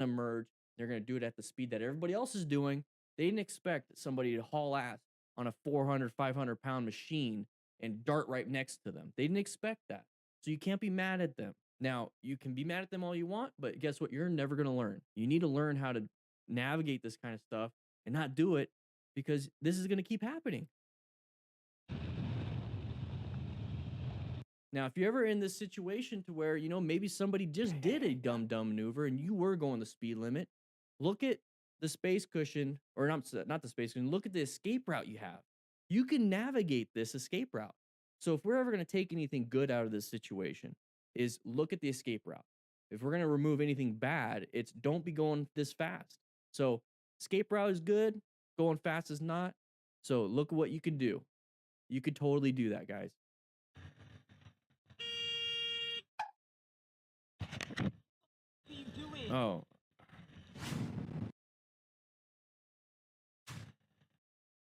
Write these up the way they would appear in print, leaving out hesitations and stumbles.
to merge. They're going to do it at the speed that everybody else is doing. They didn't expect somebody to haul ass on a 400, 500-pound machine and dart right next to them. They didn't expect that. So you can't be mad at them. Now, you can be mad at them all you want, but guess what? You're never going to learn. You need to learn how to navigate this kind of stuff and not do it because this is going to keep happening. Now, if you're ever in this situation to where, maybe somebody just did a dumb maneuver and you were going the speed limit, look at the space cushion, or not the space cushion, look at the escape route you have. You can navigate this escape route. So if we're ever going to take anything good out of this situation, is look at the escape route. If we're going to remove anything bad, it's don't be going this fast. So escape route is good, going fast is not. So look at what you can do. You could totally do that, guys. Oh.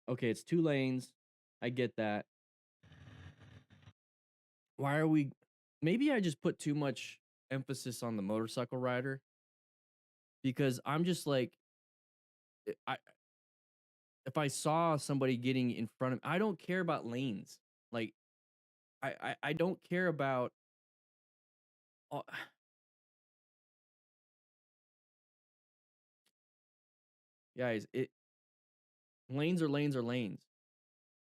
Okay, it's 2 lanes. I get that. Why are we maybe I just put too much emphasis on the motorcycle rider because I'm just like I if I saw somebody getting in front of I don't care about lanes. Like I don't care about uh, guys, lanes are lanes are lanes.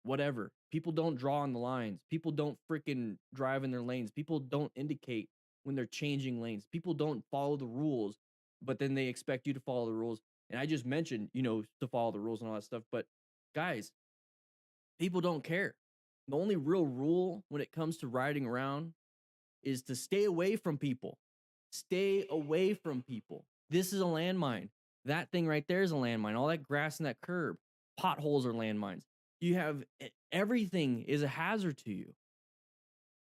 Whatever. People don't draw on the lines. People don't freaking drive in their lanes. People don't indicate when they're changing lanes. People don't follow the rules, but then they expect you to follow the rules. And I just mentioned, to follow the rules and all that stuff. But guys, people don't care. The only real rule when it comes to riding around is to stay away from people. Stay away from people. This is a landmine. That thing right there is a landmine. All that grass and that curb, potholes are landmines. You have everything is a hazard to you.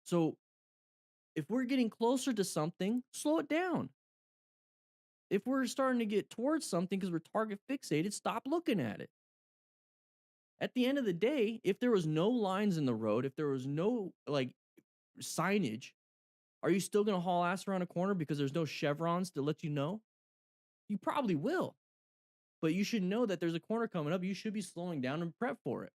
So if we're getting closer to something, slow it down. If we're starting to get towards something because we're target fixated, stop looking at it. At the end of the day, if there was no lines in the road, if there was no like signage, are you still going to haul ass around a corner because there's no chevrons to let you know? You probably will. But you should know that there's a corner coming up. You should be slowing down and prep for it.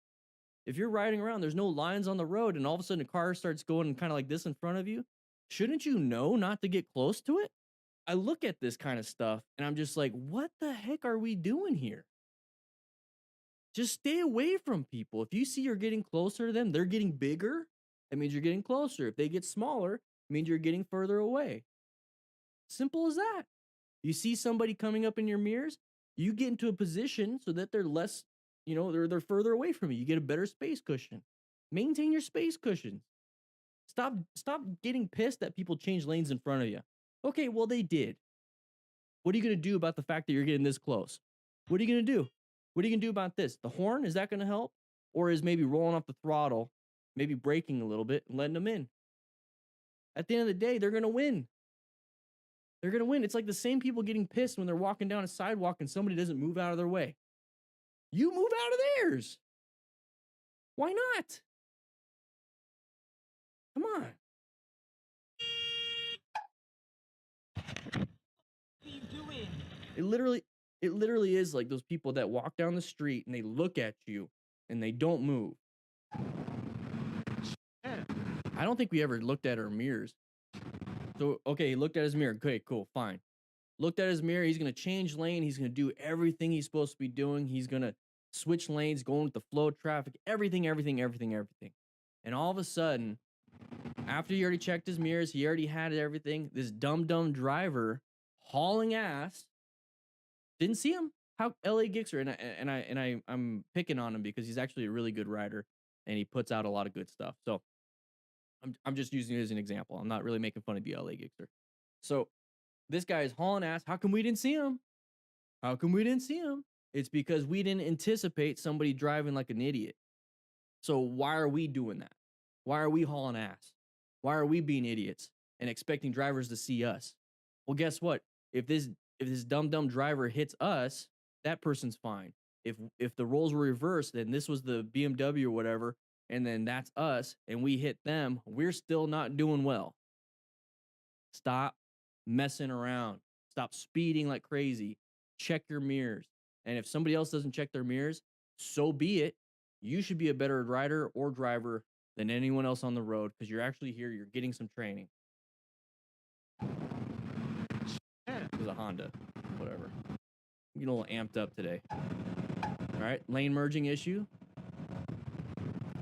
If you're riding around, there's no lines on the road, and all of a sudden a car starts going kind of like this in front of you, shouldn't you know not to get close to it? I look at this kind of stuff and I'm just like, what the heck are we doing here? Just stay away from people. If you see you're getting closer to them, they're getting bigger. That means you're getting closer. If they get smaller, it means you're getting further away. Simple as that. You see somebody coming up in your mirrors, you get into a position so that they're less, they're further away from you. You get a better space cushion. Maintain your space cushions. Stop getting pissed that people change lanes in front of you. Okay, well they did. What are you going to do about the fact that you're getting this close? What are you going to do? What are you going to do about this? The horn, is that going to help? Or is maybe rolling off the throttle, maybe braking a little bit and letting them in? At the end of the day, they're going to win. They're going to win. It's like the same people getting pissed when they're walking down a sidewalk and somebody doesn't move out of their way. You move out of theirs. Why not? Come on. It literally is like those people that walk down the street and they look at you and they don't move. I don't think we ever looked at our mirrors. So, okay, he looked at his mirror. Okay, cool, fine. Looked at his mirror. He's going to change lane. He's going to do everything he's supposed to be doing. He's going to switch lanes, going with the flow of traffic, everything. And all of a sudden, after he already checked his mirrors, he already had everything. This dumb driver hauling ass didn't see him. How LA Gixxer, I'm picking on him because he's actually a really good rider and he puts out a lot of good stuff. So I'm just using it as an example. I'm not really making fun of the LA Gixxer. So this guy is hauling ass. How come we didn't see him? It's because we didn't anticipate somebody driving like an idiot. So why are we doing that? Why are we hauling ass? Why are we being idiots and expecting drivers to see us? Well, guess what? If this dumb driver hits us, that person's fine. If the roles were reversed, then this was the BMW or whatever, and then that's us, and we hit them, we're still not doing well. Stop messing around. Stop speeding like crazy. Check your mirrors. And if somebody else doesn't check their mirrors, so be it. You should be a better rider or driver than anyone else on the road because you're actually here. You're getting some training. It was a Honda. Whatever. I'm getting a little amped up today. All right. Lane merging issue.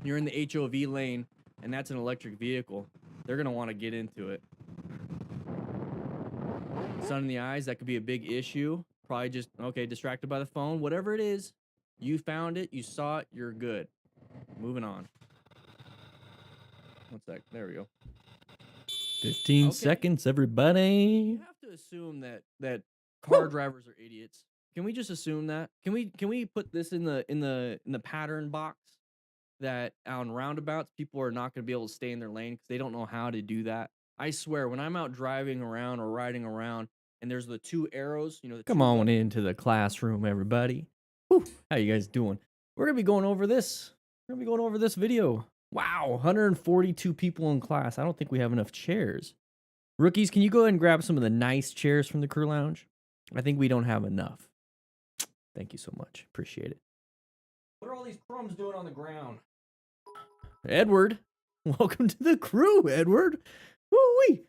You're in the HOV lane, and that's an electric vehicle. They're going to want to get into it. Sun in the eyes, that could be a big issue. Probably just, okay, distracted by the phone. Whatever it is, you found it, you saw it, you're good. Moving on. 1 sec. There we go. 15 seconds, everybody. You have to assume that car drivers are idiots. Can we just assume that? Can we put this in the pattern box that on roundabouts people are not going to be able to stay in their lane because they don't know how to do that? I swear, when I'm out driving around or riding around and there's the 2 arrows, you know, come on into the classroom, everybody. Whew, how you guys doing? We're gonna be going over this. We're gonna be going over this video. Wow, 142 people in class. I don't think we have enough chairs. Rookies, can you go ahead and grab some of the nice chairs from the crew lounge? I think we don't have enough. Thank you so much. Appreciate it. What are all these crumbs doing on the ground? Edward, welcome to the crew, Edward. Woo-wee.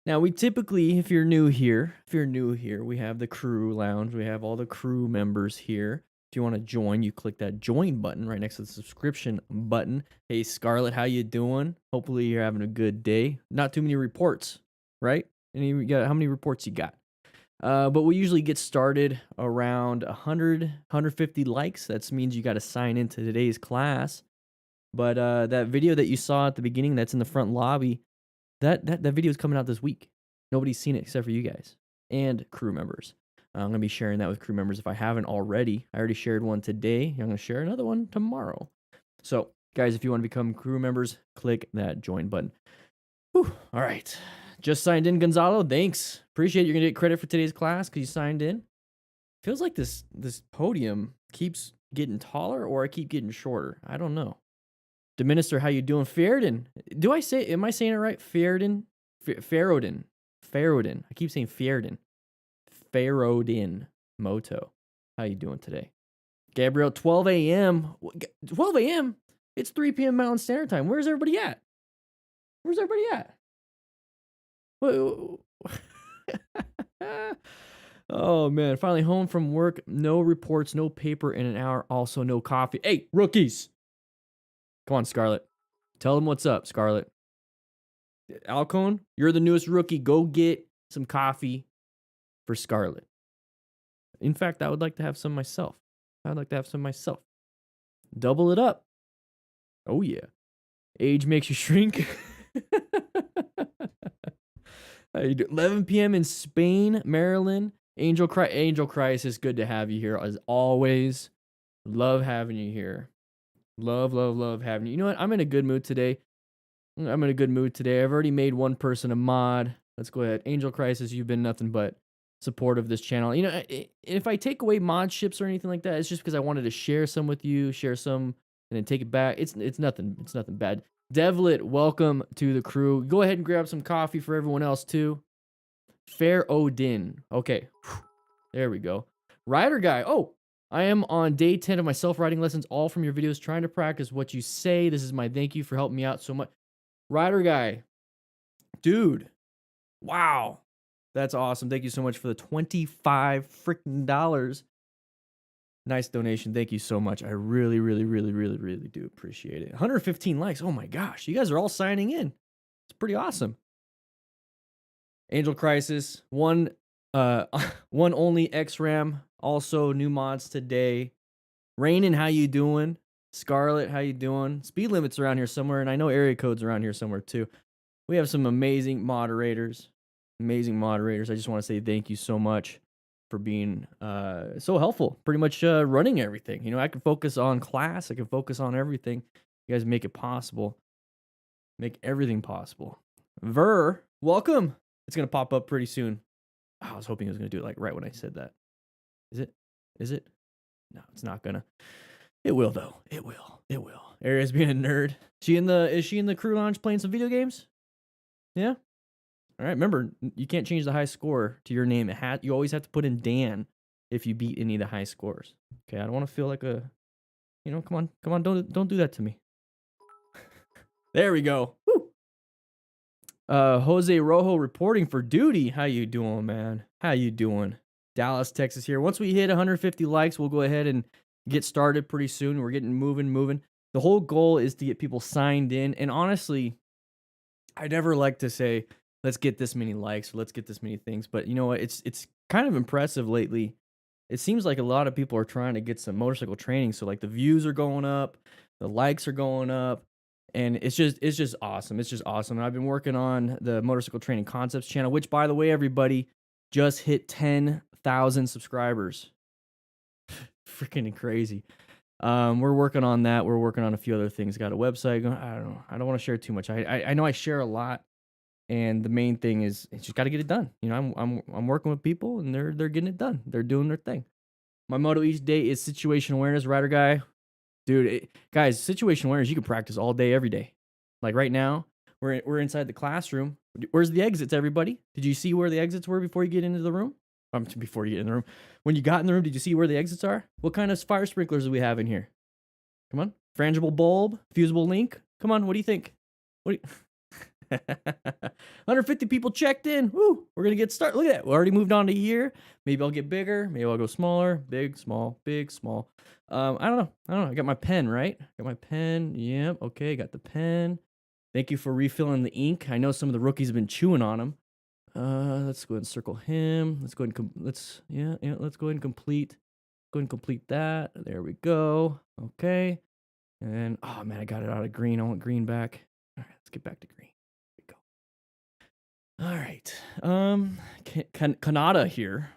Now, we typically, if you're new here, we have the crew lounge. We have all the crew members here. If you want to join, you click that join button right next to the subscription button. Hey, Scarlett, how you doing? Hopefully you're having a good day. Not too many reports, right? How many reports you got? But we usually get started around 100, 150 likes. That means you got to sign into today's class. But that video that you saw at the beginning that's in the front lobby, that video is coming out this week. Nobody's seen it except for you guys and crew members. I'm going to be sharing that with crew members if I haven't already. I already shared one today. I'm going to share another one tomorrow. So, guys, if you want to become crew members, click that join button. Whew. All right. Just signed in, Gonzalo. Thanks. Appreciate it. You're going to get credit for today's class because you signed in. Feels like this podium keeps getting taller or I keep getting shorter. I don't know. Deminister, how you doing? Ferdin. Am I saying it right? Ferdin? Ferodin. I keep saying Ferdin. Ferodin. Moto. How you doing today? Gabriel, 12 a.m. 12 a.m.? It's 3 p.m. Mountain Standard Time. Where's everybody at? Oh, man. Finally home from work. No reports, no paper in an hour. Also, no coffee. Hey, rookies. Come on, Scarlett. Tell them what's up, Scarlett. Alcone, you're the newest rookie. Go get some coffee for Scarlett. In fact, I would like to have some myself. Double it up. Oh, yeah. Age makes you shrink. How you doing? 11 p.m. in Spain, Maryland. Angel Crisis, good to have you here as always. Love having you here. Love having you. You know what? I'm in a good mood today. I've already made one person a mod. Let's go ahead. Angel Crisis, you've been nothing but supportive of this channel. You know, if I take away mod ships or anything like that, it's just because I wanted to share some with you, and then take it back. It's nothing bad. Devlet, welcome to the crew. Go ahead and grab some coffee for everyone else too. Fair Odin. Okay. There we go. Rider guy. Oh, I am on day 10 of my self-riding lessons, all from your videos, trying to practice what you say. This is my thank you for helping me out so much. Rider guy. Dude. Wow. That's awesome. Thank you so much for the $25 freaking dollars. Nice donation. Thank you so much. I really do appreciate it. 115 likes. Oh my gosh. You guys are all signing in. It's pretty awesome. Angel Crisis. One only XRAM. Also new mods today. Rainin, how you doing? Scarlett, how you doing? Speed limits around here somewhere, and I know area codes around here somewhere too. We have some amazing moderators. I just want to say thank you so much for being so helpful. Pretty much running everything. You know, I can focus on class. I can focus on everything. You guys make it possible. Make everything possible. Ver, welcome. It's going to pop up pretty soon. Oh, I was hoping it was going to do it like right when I said that. Is it? No, it's not gonna. It will though. It will. Aria's being a nerd. Is she in the crew lounge playing some video games? Yeah. All right, remember, you can't change the high score to your name. You always have to put in Dan if you beat any of the high scores. Okay, I don't want to feel like a, come on, don't do that to me. There we go. Woo. Jose Rojo reporting for duty. How you doing, man? How you doing? Dallas, Texas here. Once we hit 150 likes, we'll go ahead and get started pretty soon. We're getting moving. The whole goal is to get people signed in. And honestly, I never like to say, let's get this many likes or let's get this many things. But you know what? It's kind of impressive lately. It seems like a lot of people are trying to get some motorcycle training. So like the views are going up, the likes are going up. And it's just awesome. It's just awesome. And I've been working on the Motorcycle Training Concepts channel, which, by the way, everybody, just hit 10,000 subscribers. Freaking crazy. We're working on that. We're working on a few other things. Got a website going. I don't know. I don't want to share too much. I know I share a lot, and the main thing is it's just got to get it done. You know, I'm working with people, and they're getting it done. They're doing their thing. My motto each day is situational awareness. Rider guy. Dude, guys, situational awareness, you can practice all day, every day. Like right now, we're inside the classroom. Where's the exits, everybody? Did you see where the exits were before you get into the room? Before you get in the room. When you got in the room, did you see where the exits are? What kind of fire sprinklers do we have in here? Come on. Frangible bulb, fusible link. Come on, what do you think? 150 people checked in. Woo, we're going to get started. Look at that. We already moved on to here. Maybe I'll get bigger. Maybe I'll go smaller. Big, small, big, small. I don't know. I got my pen, right? Got my pen. Yep. Okay. Got the pen. Thank you for refilling the ink. I know some of the rookies have been chewing on them. Let's go ahead and circle him. Let's go ahead and let's go ahead and complete. Go ahead and complete that. There we go. Okay. And oh man, I got it out of green. I want green back. All right, let's get back to green. All right. Kanata here.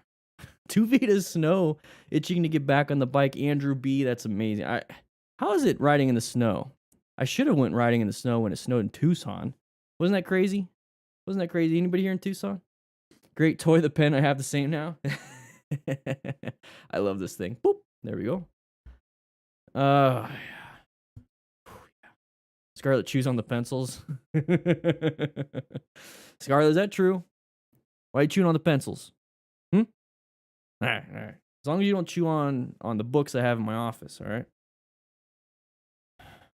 2 Vitas snow itching to get back on the bike. Andrew B. That's amazing. How is it riding in the snow? I should have went riding in the snow when it snowed in Tucson. Wasn't that crazy? Anybody here in Tucson? Great toy, the pen. I have the same now. I love this thing. Boop. There we go. Scarlett chews on the pencils. Scarlett, is that true? Why are you chewing on the pencils? All right. As long as you don't chew on the books I have in my office, all right?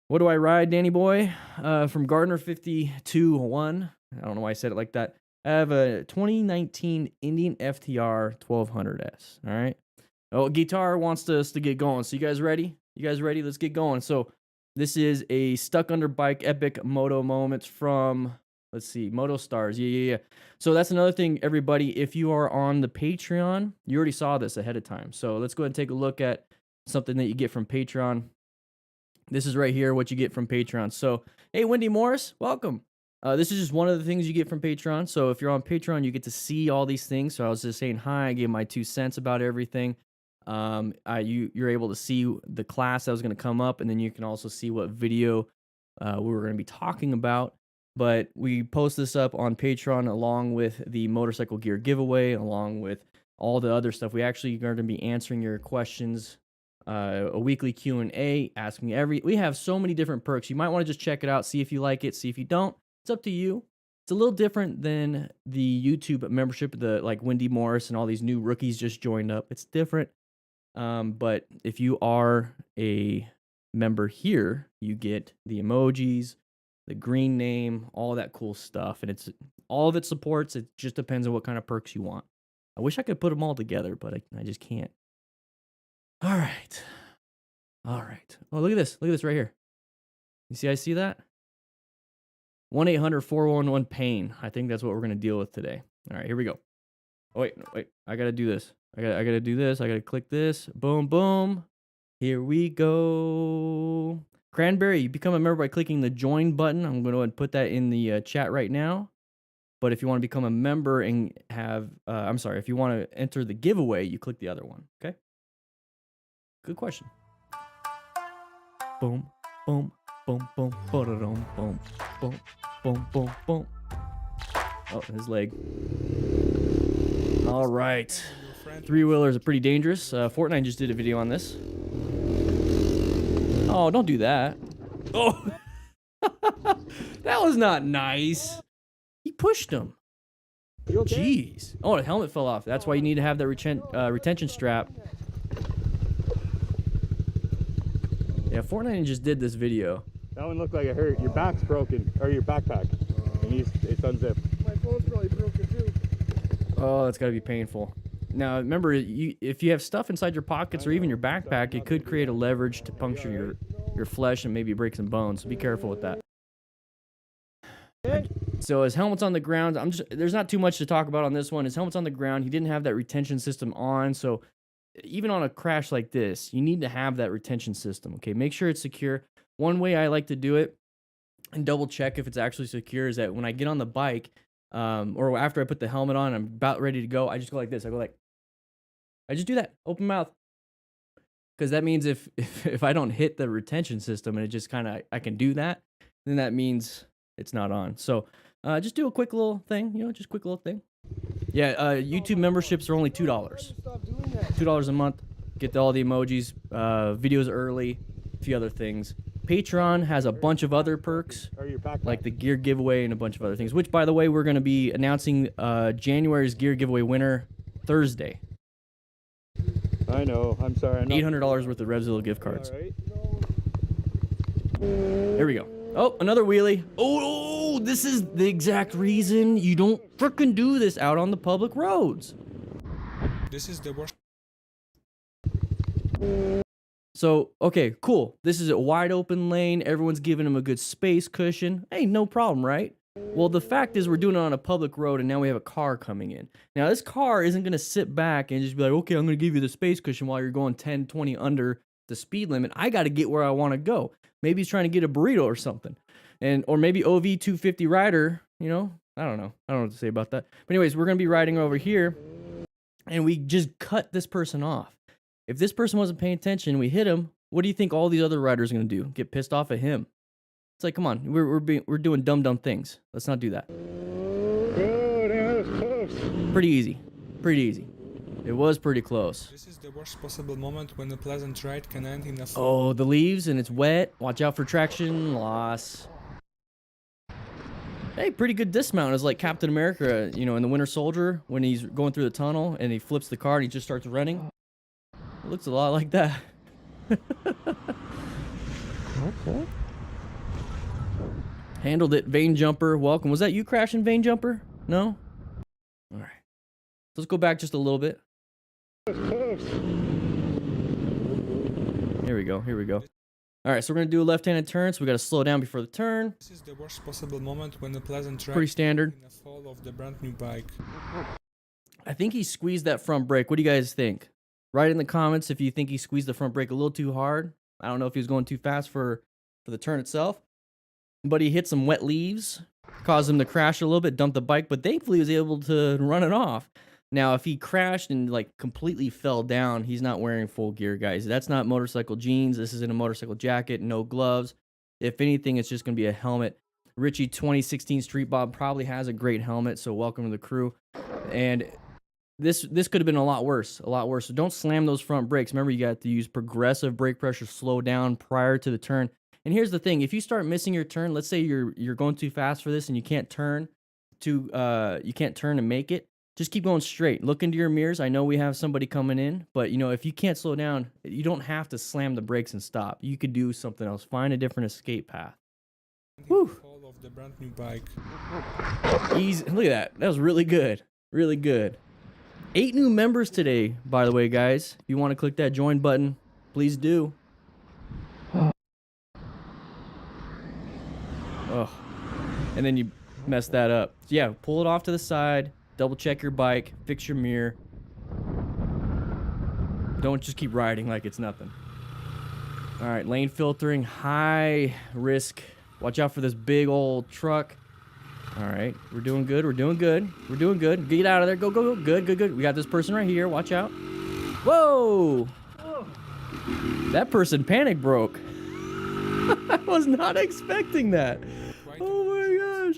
What do I ride, Danny boy? From Gardner 52-1. I don't know why I said it like that. I have a 2019 Indian FTR 1200S, all right? Oh, guitar wants us to get going. So you guys ready? Let's get going. So this is a stuck under bike epic moto moments from, let's see, Moto Stars. Yeah. So that's another thing, everybody. If you are on the Patreon, you already saw this ahead of time. So let's go ahead and take a look at something that you get from Patreon. This is right here, what you get from Patreon. So, hey, Wendy Morris, welcome. This is just one of the things you get from Patreon. So if you're on Patreon, you get to see all these things. So I was just saying hi. I gave my 2 cents about everything. You're able to see the class that was going to come up, and then you can also see what video we were going to be talking about. But we post this up on Patreon along with the motorcycle gear giveaway, along with all the other stuff. We actually are going to be answering your questions, a weekly Q&A, asking we have so many different perks. You might want to just check it out, see if you like it, see if you don't. It's up to you. It's a little different than the YouTube membership, like Wendy Morris and all these new rookies just joined up. It's different. But if you are a member here, you get the emojis, the green name, all that cool stuff. And all of it supports. It just depends on what kind of perks you want. I wish I could put them all together, but I just can't. All right. Oh, look at this. Look at this right here. I see that? 1-800-411-PAIN. I think that's what we're going to deal with today. All right, here we go. Oh, wait. I got to do this. I got to do this. I got to click this. Boom, boom. Here we go. Cranberry, you become a member by clicking the join button. I'm going to go ahead and put that in the chat right now. But if you want to become a member and if you want to enter the giveaway, you click the other one. Okay? Good question. Boom, boom, boom, boom, boom, boom, boom, boom, boom, boom. Oh, his leg. All right. 3-wheelers are pretty dangerous. Fortnite just did a video on this. Oh, don't do that. Oh, that was not nice. He pushed him. You okay? Jeez. Oh, the helmet fell off. That's why you need to have that retention strap. Yeah, Fortnite just did this video. That one looked like it hurt. Your back's broken, or your backpack. And it's unzipped. My phone's probably broken too. Oh, that's gotta be painful. Now, remember, if you have stuff inside your pockets or even your backpack, it could create a leverage to puncture your flesh and maybe break some bones. So be careful with that. So his helmet's on the ground. There's not too much to talk about on this one. His helmet's on the ground. He didn't have that retention system on. So even on a crash like this, you need to have that retention system. Okay, make sure it's secure. One way I like to do it and double check if it's actually secure is that when I get on the bike, or after I put the helmet on, I'm about ready to go. I just go like this. I just do that, open mouth, because that means if I don't hit the retention system and it just kind of I can do that, then that means it's not on. So just do a quick little thing, just quick little thing. Yeah, YouTube memberships are only $2. $2 a month. Get all the emojis, videos early, a few other things. Patreon has a bunch of other perks, like the gear giveaway and a bunch of other things, which, by the way, we're going to be announcing January's gear giveaway winner Thursday. I know. I'm sorry. $800 worth of Revzilla gift cards. Right. There we go. Oh, another wheelie. Oh, this is the exact reason you don't frickin' do this out on the public roads. This is the worst. So, okay, cool. This is a wide open lane. Everyone's giving him a good space cushion. Hey, no problem, right? Well, the fact is we're doing it on a public road and now we have a car coming in. Now, this car isn't going to sit back and just be like, okay, I'm going to give you the space cushion while you're going 10, 20 under the speed limit. I got to get where I want to go. Maybe he's trying to get a burrito or something. Or maybe OV 250 rider, I don't know. I don't know what to say about that. But anyways, we're going to be riding over here and we just cut this person off. If this person wasn't paying attention, we hit him, what do you think all these other riders are going to do? Get pissed off at him? It's like, come on, we're doing dumb things. Let's not do that. Oh, that was close. Pretty easy. Pretty easy. It was pretty close. This is the worst possible moment when a pleasant ride can end in a Oh, the leaves and it's wet. Watch out for traction loss. Hey, pretty good dismount. It's like Captain America, in the Winter Soldier when he's going through the tunnel and he flips the car and he just starts running. It looks a lot like that. Okay. Handled it, Vein Jumper. Welcome. Was that you crashing, Vein Jumper? No? All right. Let's go back just a little bit. Here we go. All right, so we're going to do a left-handed turn, so we got to slow down before the turn. This is the worst possible moment when a pleasant ride Pretty standard. in a fall of the brand new bike. I think he squeezed that front brake. What do you guys think? Write in the comments if you think he squeezed the front brake a little too hard. I don't know if he was going too fast for the turn itself. But he hit some wet leaves, caused him to crash a little bit, dump the bike, but thankfully he was able to run it off. Now, if he crashed and completely fell down, he's not wearing full gear, guys. That's not motorcycle jeans. This isn't a motorcycle jacket, no gloves. If anything, it's just going to be a helmet. Richie 2016 Street Bob probably has a great helmet, so welcome to the crew. And this could have been a lot worse, So don't slam those front brakes. Remember, you got to use progressive brake pressure, slow down prior to the turn. And here's the thing: if you start missing your turn, let's say you're going too fast for this and you can't turn and make it, just keep going straight. Look into your mirrors. I know we have somebody coming in, but if you can't slow down, you don't have to slam the brakes and stop. You could do something else. Find a different escape path. Woo! Fall of the brand new bike. Easy. Look at that. That was really good. Really good. 8 new members today, by the way, guys. If you want to click that join button, please do. Oh, and then you mess that up. So yeah, pull it off to the side, double check your bike, fix your mirror. Don't just keep riding like it's nothing. All right, lane filtering, high risk. Watch out for this big old truck. All right, we're doing good. Get out of there. Go. Good. We got this person right here. Watch out. Whoa! That person panic broke. I was not expecting that. Oh my gosh.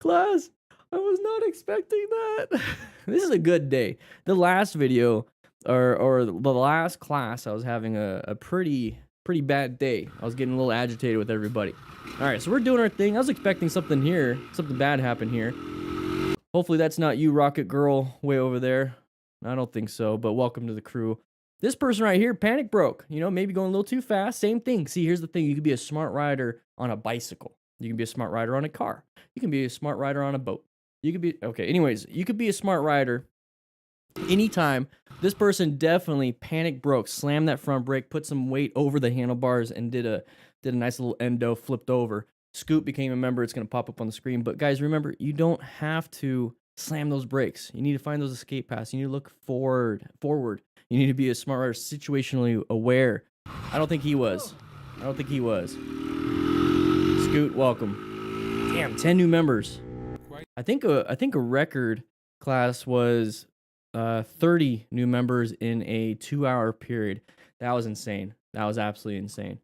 Class, I was not expecting that. This is a good day. The last video, or the last class, I was having a pretty bad day. I was getting a little agitated with everybody. All right, so we're doing our thing. I was expecting something bad happen here. Hopefully that's not you, Rocket Girl, way over there. I don't think so, but welcome to the crew. This person right here, panic broke. You know, maybe going a little too fast. Same thing. See, here's the thing. You can be a smart rider on a bicycle. You can be a smart rider on a car. You can be a smart rider on a boat. You could be, okay, anyways, you could be a smart rider anytime. This person definitely panic broke, slammed that front brake, put some weight over the handlebars, and did a nice little endo, flipped over. Scoop became a member. It's going to pop up on the screen. But guys, remember, you don't have to slam those brakes. You need to find those escape paths. You need to look forward. You need to be a smart rider, situationally aware. I don't think he was. Scoot, welcome. Damn, 10 new members. I think a record class was 30 new members in a 2-hour period. That was insane. That was absolutely insane.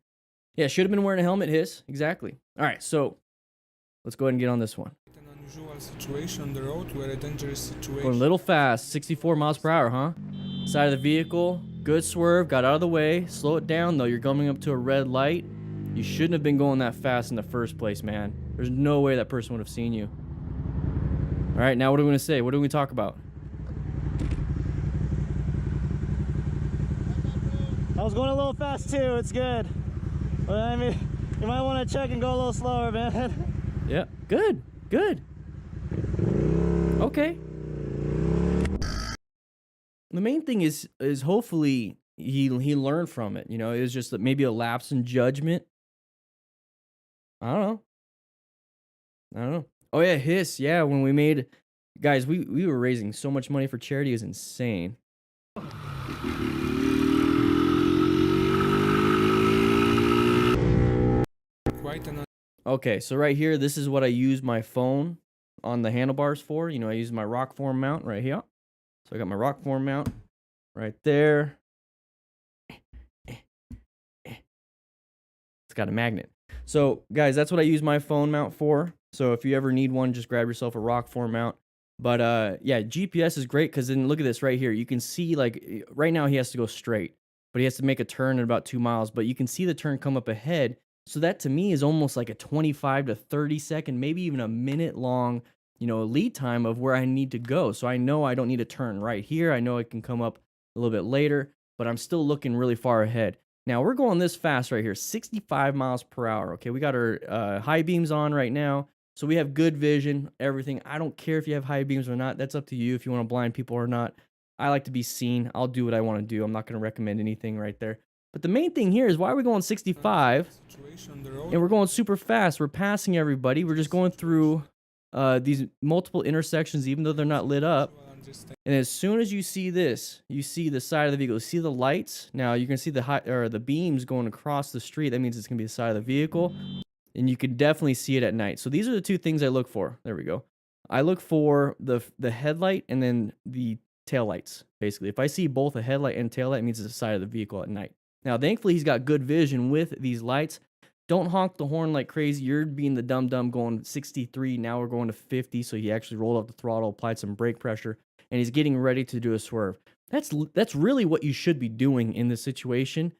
Yeah, should have been wearing a helmet, Hiss. Exactly. All right, so let's go ahead and get on this one. An unusual situation on the road where a dangerous situation. Going a little fast, 64 miles per hour, huh? Side of the vehicle, good swerve, got out of the way. Slow it down, though. You're coming up to a red light. You shouldn't have been going that fast in the first place, man. There's no way that person would have seen you. All right, now what are we going to say? What are we going to talk about? I was going a little fast too, it's good. But I mean, you might want to check and go a little slower, man. Yeah, good. Okay. The main thing is hopefully he learned from it. You know, it was just maybe a lapse in judgment. I don't know. Oh yeah, Hiss. Yeah, when we made, guys, we were raising so much money for charity. It was insane. Okay, so right here, this is what I use my phone on the handlebars for. You know, I use my rock form mount right here. So I got my rock form mount right there. It's got a magnet. So guys, that's what I use my phone mount for. So if you ever need one, just grab yourself a rock form mount. But yeah, GPS is great because then look at this right here. You can see, like, right now he has to go straight, but he has to make a turn at about 2 miles. But you can see the turn come up ahead. So that to me is almost like a 25 to 30 second, maybe even a minute long, you know, lead time of where I need to go. So I know I don't need to turn right here. I know it can come up a little bit later, but I'm still looking really far ahead. Now we're going this fast right here, 65 miles per hour. Okay, we got our high beams on right now. So we have good vision, everything. I don't care if you have high beams or not. That's up to you if you want to blind people or not. I like to be seen. I'll do what I want to do. I'm not going to recommend anything right there. But the main thing here is why are we going 65 and we're going super fast. We're passing everybody. We're just going through these multiple intersections, even though they're not lit up. And as soon as you see this, you see the side of the vehicle. You see the lights. Now you can see the beams going across the street. That means it's going to be the side of the vehicle. And you can definitely see it at night. So these are the two things I look for. There we go. I look for the headlight and then the tail lights. Basically, if I see both a headlight and tail light, it means it's the side of the vehicle at night. Now, thankfully, he's got good vision with these lights. Don't honk the horn like crazy. You're being the dumb going 63. Now we're going to 50. So he actually rolled up the throttle, applied some brake pressure, and he's getting ready to do a swerve. That's really what you should be doing in this situation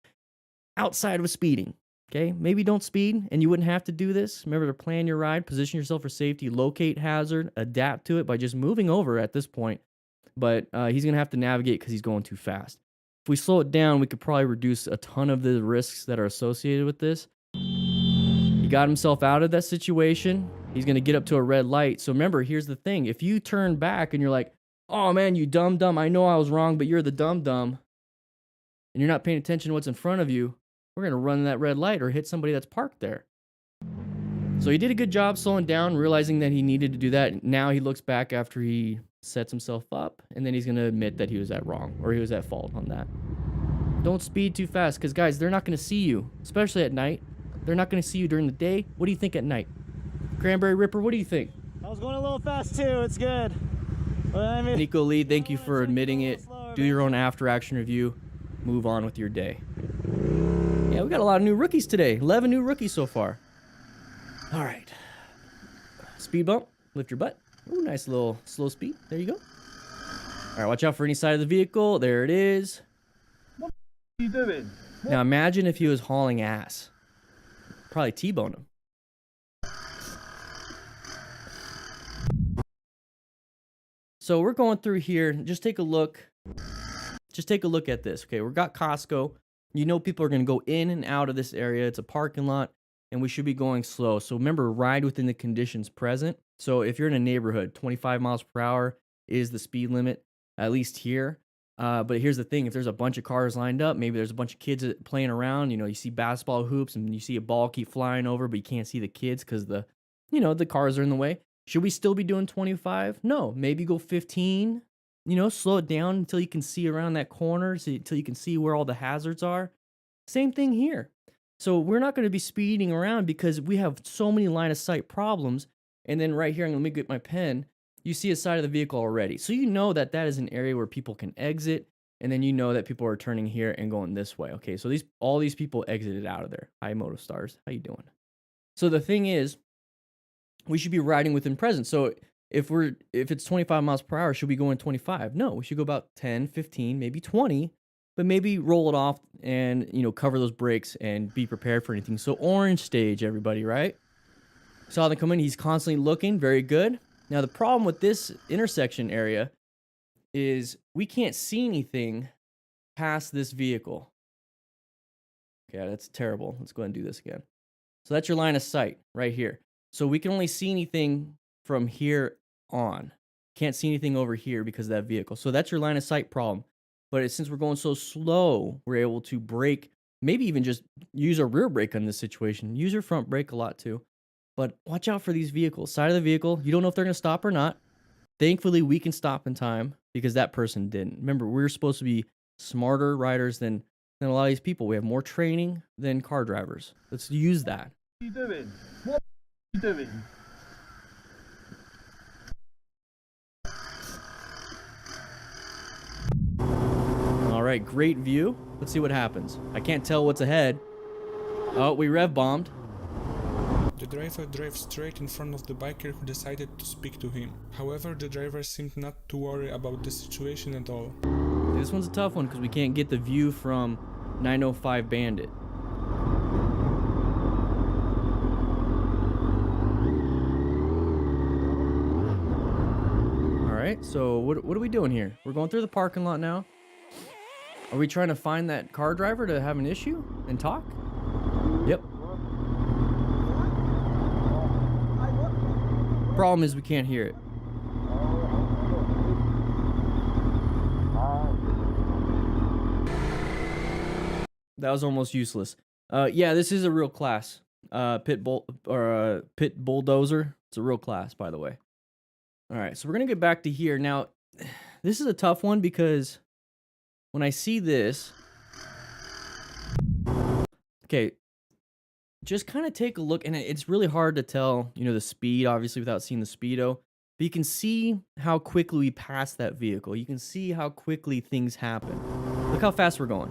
outside of speeding. Okay, maybe don't speed, and you wouldn't have to do this. Remember to plan your ride, position yourself for safety, locate hazard, adapt to it by just moving over at this point. But he's going to have to navigate because he's going too fast. If we slow it down, we could probably reduce a ton of the risks that are associated with this. He got himself out of that situation. He's going to get up to a red light. So remember, here's the thing. If you turn back and you're like, oh man, you dumb, I know I was wrong, but you're the dumb, and you're not paying attention to what's in front of you, we're going to run that red light or hit somebody that's parked there. So he did a good job slowing down, realizing that he needed to do that. Now he looks back after he sets himself up, and then he's going to admit that he was at wrong or he was at fault on that. Don't speed too fast because, guys, they're not going to see you, especially at night. They're not going to see you during the day. What do you think at night? Cranberry Ripper, what do you think? I was going a little fast too, it's good. But I mean, Nico Lee, thank you for admitting it. Do your own after-action review. Move on with your day. Yeah, we got a lot of new rookies today. 11 new rookies so far. All right. Speed bump. Lift your butt. Ooh, nice little slow speed. There you go. All right, watch out for any side of the vehicle. There it is. What are you doing? Now imagine if he was hauling ass. Probably T-bone him. So we're going through here. Just take a look. Just take a look at this. Okay, we've got Costco. You know people are going to go in and out of this area. It's a parking lot, and we should be going slow. So remember, ride within the conditions present. So if you're in a neighborhood, 25 miles per hour is the speed limit, at least here. But here's the thing. If there's a bunch of cars lined up, maybe there's a bunch of kids playing around. You know, you see basketball hoops, and you see a ball keep flying over, but you can't see the kids because the cars are in the way. Should we still be doing 25? No, maybe go 15. You know, slow it down until you can see around that corner, until you can see where all the hazards are. Same thing here. So we're not going to be speeding around because we have so many line of sight problems. And then right here, let me get my pen. You see a side of the vehicle already. So you know that that is an area where people can exit. And then you know that people are turning here and going this way. Okay, so all these people exited out of there. Hi, Moto Stars. How you doing? So the thing is, we should be riding within present. So if it's 25 miles per hour, should we go in 25? No, we should go about 10, 15, maybe 20, but maybe roll it off and, cover those brakes and be prepared for anything. So orange stage, everybody, right? Saw them come in. He's constantly looking. Very good. Now, the problem with this intersection area is we can't see anything past this vehicle. Okay, that's terrible. Let's go ahead and do this again. So that's your line of sight right here. So we can only see anything from here on. Can't see anything over here because of that vehicle. So that's your line of sight problem. But since we're going so slow, we're able to brake, maybe even just use our rear brake on this situation. Use your front brake a lot too. But watch out for these vehicles. Side of the vehicle, you don't know if they're going to stop or not. Thankfully, we can stop in time because that person didn't. Remember, we're supposed to be smarter riders than a lot of these people. We have more training than car drivers. Let's use that. What are you doing? What are you doing? All right, great view. Let's see what happens. I can't tell what's ahead. Oh, we rev bombed. The driver drove straight in front of the biker who decided to speak to him. However, the driver seemed not to worry about the situation at all. This one's a tough one because we can't get the view from 905 Bandit. All right, so what are we doing here? We're going through the parking lot now. Are we trying to find that car driver to have an issue and talk? Yep. Problem is we can't hear it. That was almost useless. Yeah, this is a real class. Pit bulldozer. It's a real class, by the way. All right, so we're gonna get back to here now. This is a tough one because when I see this, okay, just kind of take a look, and it's really hard to tell, the speed, obviously, without seeing the speedo. But you can see how quickly we pass that vehicle. You can see how quickly things happen. Look how fast we're going.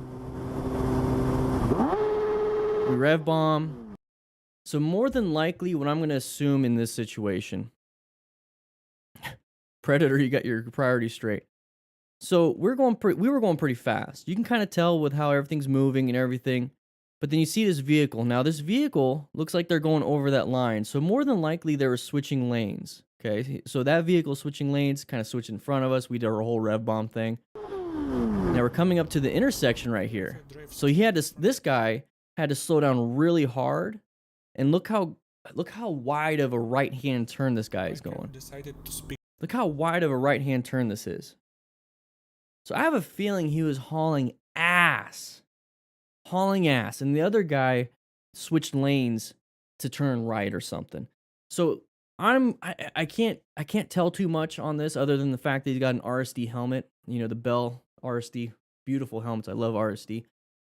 We rev bomb. So more than likely, what I'm going to assume in this situation, Predator, you got your priorities straight. So we were going pretty fast. You can kind of tell with how everything's moving and everything. But then you see this vehicle. Now, this vehicle looks like they're going over that line. So more than likely, they were switching lanes. Okay, so that vehicle switching lanes, kind of switched in front of us. We did our whole rev bomb thing. Now we're coming up to the intersection right here. So this guy had to slow down really hard. And look how wide of a right-hand turn this guy is going. Look how wide of a right-hand turn this is. So I have a feeling he was hauling ass. And the other guy switched lanes to turn right or something. So I can't tell too much on this other than the fact that he's got an RSD helmet, the Bell RSD, beautiful helmets. I love RSD.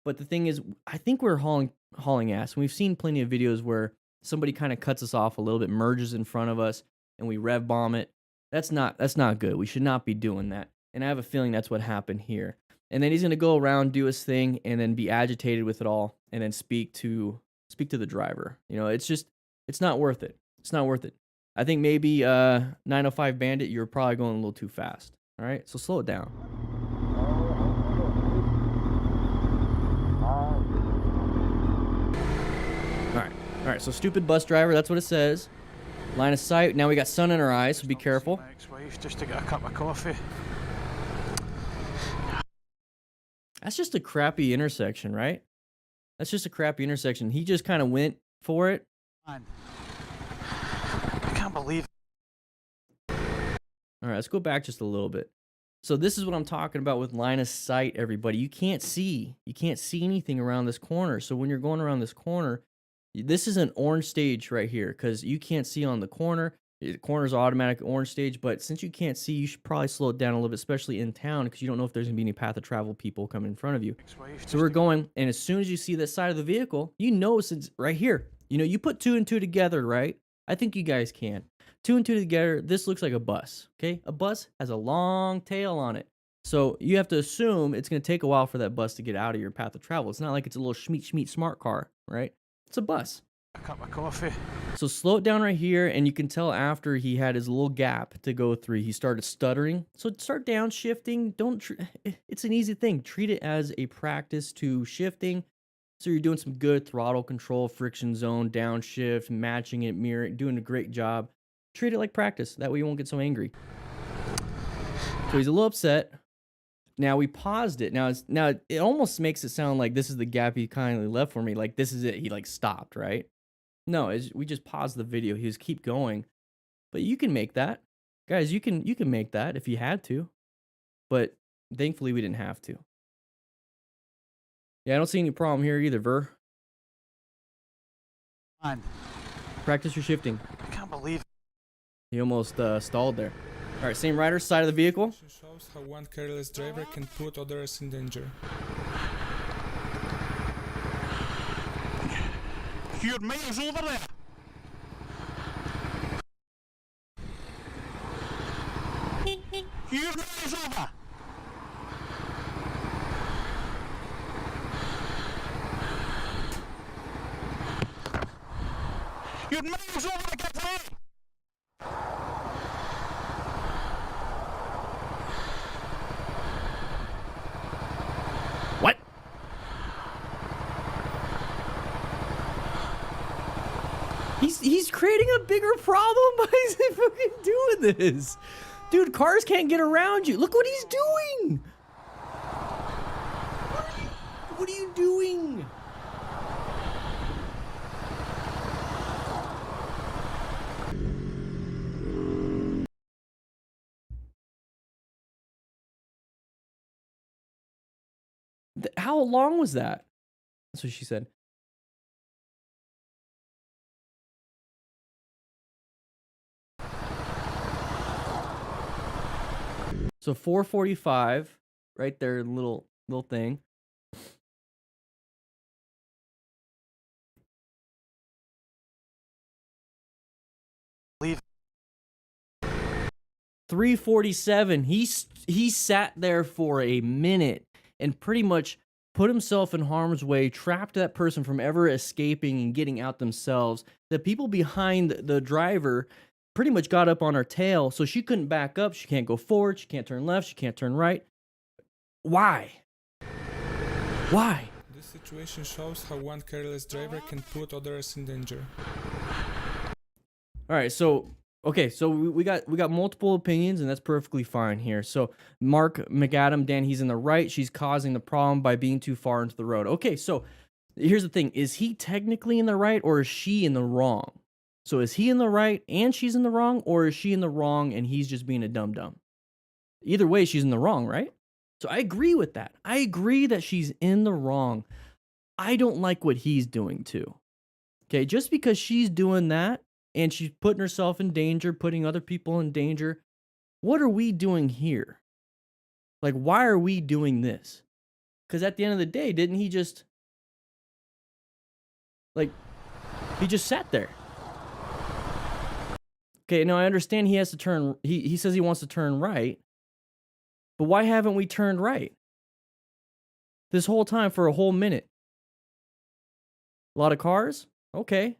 But the thing is, I think we're hauling ass. And we've seen plenty of videos where somebody kind of cuts us off a little bit, merges in front of us, and we rev bomb it. That's not good. We should not be doing that. And I have a feeling that's what happened here. And then he's going to go around, do his thing, and then be agitated with it all, and then speak to the driver. It's not worth it. It's not worth it. I think maybe 905 Bandit, you're probably going a little too fast. All right, so slow it down. All right, so stupid bus driver, that's what it says. Line of sight. Now we got sun in our eyes, so be careful. My ex-wife just to get a cup of coffee. That's just a crappy intersection, right? That's just a crappy intersection. He just kind of went for it. Man, I can't believe it. All right, let's go back just a little bit. So this is what I'm talking about with line of sight, everybody. You can't see anything around this corner. So when you're going around this corner, this is an orange stage right here because you can't see on the corner. The corner's automatic orange stage, but since you can't see, you should probably slow it down a little bit, especially in town, because you don't know if there's gonna be any path of travel people coming in front of you. So we're going, and as soon as you see that side of the vehicle, you know it's right here. You know, you put 2 and 2 together, right? I think you guys can. 2 and 2 together, this looks like a bus, okay? A bus has a long tail on it. So you have to assume it's gonna take a while for that bus to get out of your path of travel. It's not like it's a little schmeat smart car, right? It's a bus. A cup of coffee. So slow it down right here, and you can tell after he had his little gap to go through, he started stuttering. So start downshifting. It's an easy thing. Treat it as a practice to shifting. So you're doing some good throttle control, friction zone, downshift, matching it, mirroring, doing a great job. Treat it like practice. That way you won't get so angry. So he's a little upset. Now we paused it. Now it almost makes it sound like this is the gap he kindly left for me. Like this is it. He like stopped, right? No, we just paused the video. He was keep going. But you can make that. Guys, you can make that if you had to. But thankfully we didn't have to. Yeah, I don't see any problem here either, Ver. Man, Practice your shifting. I can't believe it. He almost stalled there. All right, same rider, side of the vehicle. Shows how one careless driver can put others in danger. You're miles over there. You're miles over. You're miles over, get away. What? He's creating a bigger problem. Why is he fucking doing this? Dude, cars can't get around you. Look what he's doing. What are you doing? How long was that? That's what she said. So 4:45, right there, little thing. Leave. 3:47. He sat there for a minute and pretty much put himself in harm's way, trapped that person from ever escaping and getting out themselves. The people behind the driver pretty much got up on her tail, so she couldn't back up. She can't go forward. She can't turn left. She can't turn right. Why? Why? This situation shows how one careless driver can put others in danger. All right, so okay, so we got multiple opinions, and that's perfectly fine here. So Mark McAdam, Dan, he's in the right. She's causing the problem by being too far into the road. Okay, so here's the thing: is he technically in the right, or is she in the wrong? So is he in the right and she's in the wrong, or is she in the wrong and he's just being a dum-dum? Either way, she's in the wrong, right? So I agree with that. I agree that she's in the wrong. I don't like what he's doing too. Okay, just because she's doing that and she's putting herself in danger, putting other people in danger, what are we doing here? Like, why are we doing this? Because at the end of the day, didn't he just, like, he just sat there. Okay, now I understand he has to turn, he says he wants to turn right, but why haven't we turned right? This whole time for a whole minute. A lot of cars? Okay.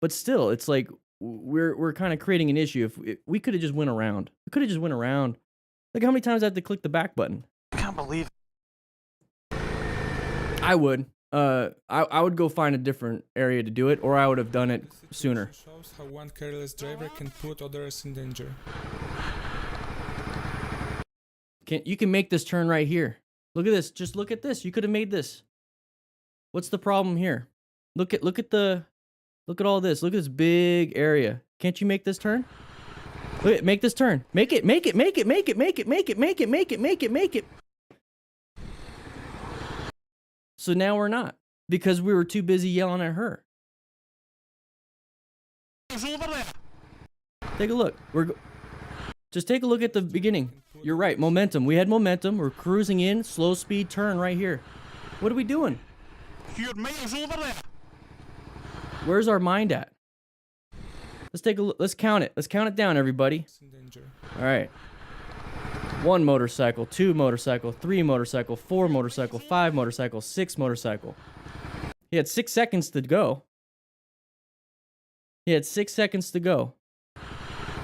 But still, it's like, we're kind of creating an issue. If we could have just went around. We could have just went around. Look how many times I have to click the back button. I can't believe it. I would. I would go find a different area to do it, or I would have done it The sooner. situation shows how one careless driver can put others in danger. You can make this turn right here. Look at this. Just look at this. You could have made this. What's the problem here? Look at all this. Look at this big area. Can't you make this turn? Look, make this turn. Make it. So now we're not, because we were too busy yelling at her. Take a look. Just take a look at the beginning. You're right. Momentum. We had momentum. We're cruising in. Slow speed turn right here. What are we doing? Where's our mind at? Let's take a look. Let's count it. Let's count it down, everybody. All right. 1 motorcycle, 2 motorcycle, 3 motorcycle, 4 motorcycle, 5 motorcycle, 6 motorcycle. He had 6 seconds to go. He had 6 seconds to go.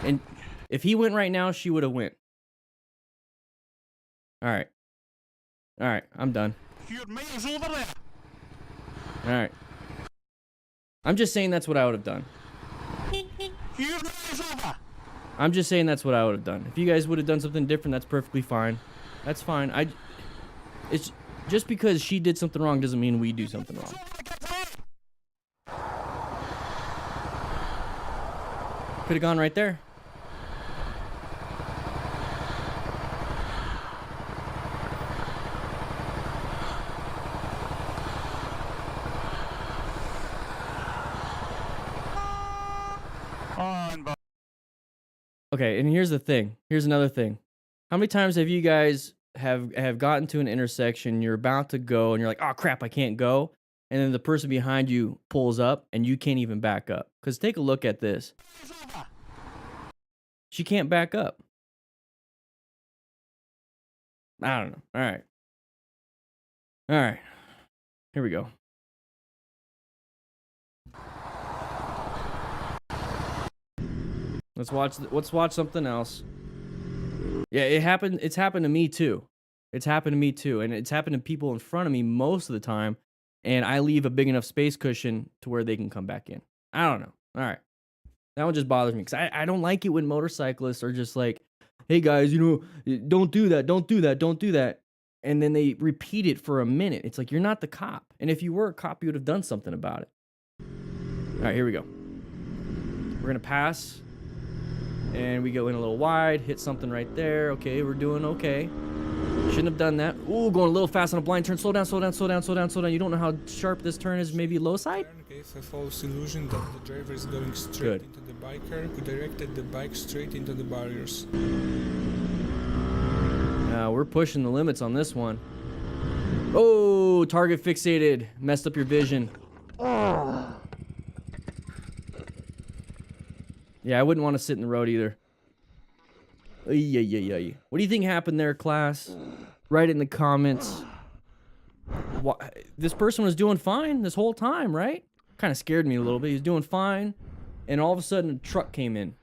And if he went right now, she would have went. All right. All right, I'm done. All right. I'm just saying that's what I would have done. I'm just saying that's what I would have done. If you guys would have done something different, that's perfectly fine. That's fine. It's just because she did something wrong doesn't mean we do something wrong. Could have gone right there. Okay, and here's the thing. Here's another thing. How many times have you guys have gotten to an intersection, you're about to go, and you're like, oh crap, I can't go, and then the person behind you pulls up, and you can't even back up? Because take a look at this. She can't back up. I don't know. All right. All right. Here we go. Let's watch something else. Yeah, it happened. It's happened to me too. It's happened to me too, and it's happened to people in front of me most of the time. And I leave a big enough space cushion to where they can come back in. I don't know. All right, that one just bothers me because I don't like it when motorcyclists are just like, "Hey guys, you know, don't do that, don't do that, don't do that," and then they repeat it for a minute. It's like, you're not the cop, and if you were a cop, you would have done something about it. All right, here we go. We're gonna pass. And we go in a little wide, hit something right there. Okay, we're doing okay. Shouldn't have done that. Ooh, going a little fast on a blind turn. Slow down, slow down, slow down, slow down, slow down. You don't know how sharp this turn is, maybe low side? Gave a false illusion that the driver is going straight into the biker, who directed the bike straight into the barriers. Now we're pushing the limits on this one. Oh, target fixated. Messed up your vision. Yeah, I wouldn't want to sit in the road either. What do you think happened there, class? Write it in the comments. This person was doing fine this whole time, right? Kind of scared me a little bit. He was doing fine, and all of a sudden a truck came in.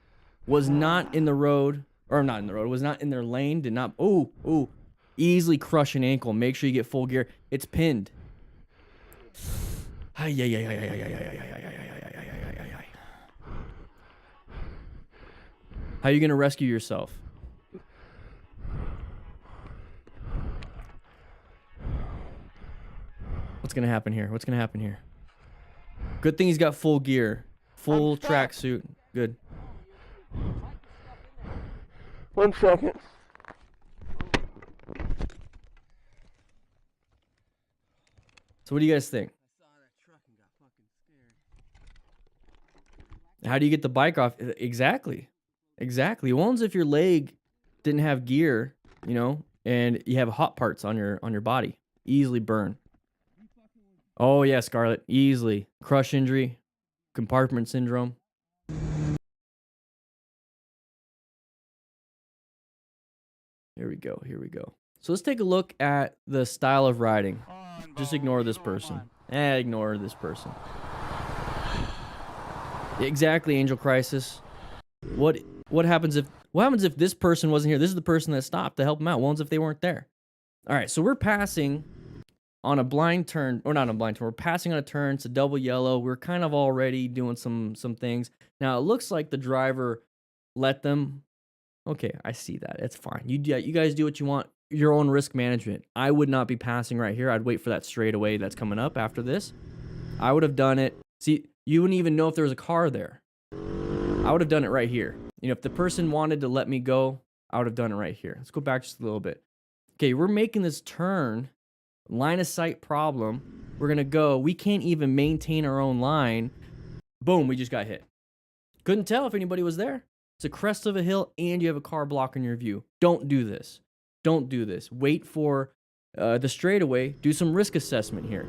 Was not in the road, or not in the road, was not in their lane, did not, ooh, easily crush an ankle. Make sure you get full gear. It's pinned. How are you going to rescue yourself? What's going to happen here? What's going to happen here? Good thing he's got full gear. Full tracksuit. Good. 1 second. So what do you guys think? How do you get the bike off? Exactly. Exactly. One's if your leg didn't have gear, you know, and you have hot parts on your body. Easily burn. Oh yeah, Scarlett. Easily. Crush injury. Compartment syndrome. Here we go. Here we go. So let's take a look at the style of riding. Just ignore this person. Ignore this person. Exactly, Angel Crisis. What happens if this person wasn't here? This is the person that stopped to help them out. What happens if they weren't there? All right, so we're passing on a blind turn, or not on a blind turn, we're passing on a turn, it's a double yellow. We're kind of already doing some things. Now, it looks like the driver let them. Okay, I see that. It's fine. You guys do what you want. Your own risk management. I would not be passing right here. I'd wait for that straightaway that's coming up after this. I would have done it. See, you wouldn't even know if there was a car there. I would have done it right here. You know, if the person wanted to let me go, I would have done it right here. Let's go back just a little bit. Okay, we're making this turn. Line of sight problem. We're going to go. We can't even maintain our own line. Boom, we just got hit. Couldn't tell if anybody was there. It's a crest of a hill and you have a car blocking your view. Don't do this. Don't do this. Wait for the straightaway. Do some risk assessment here.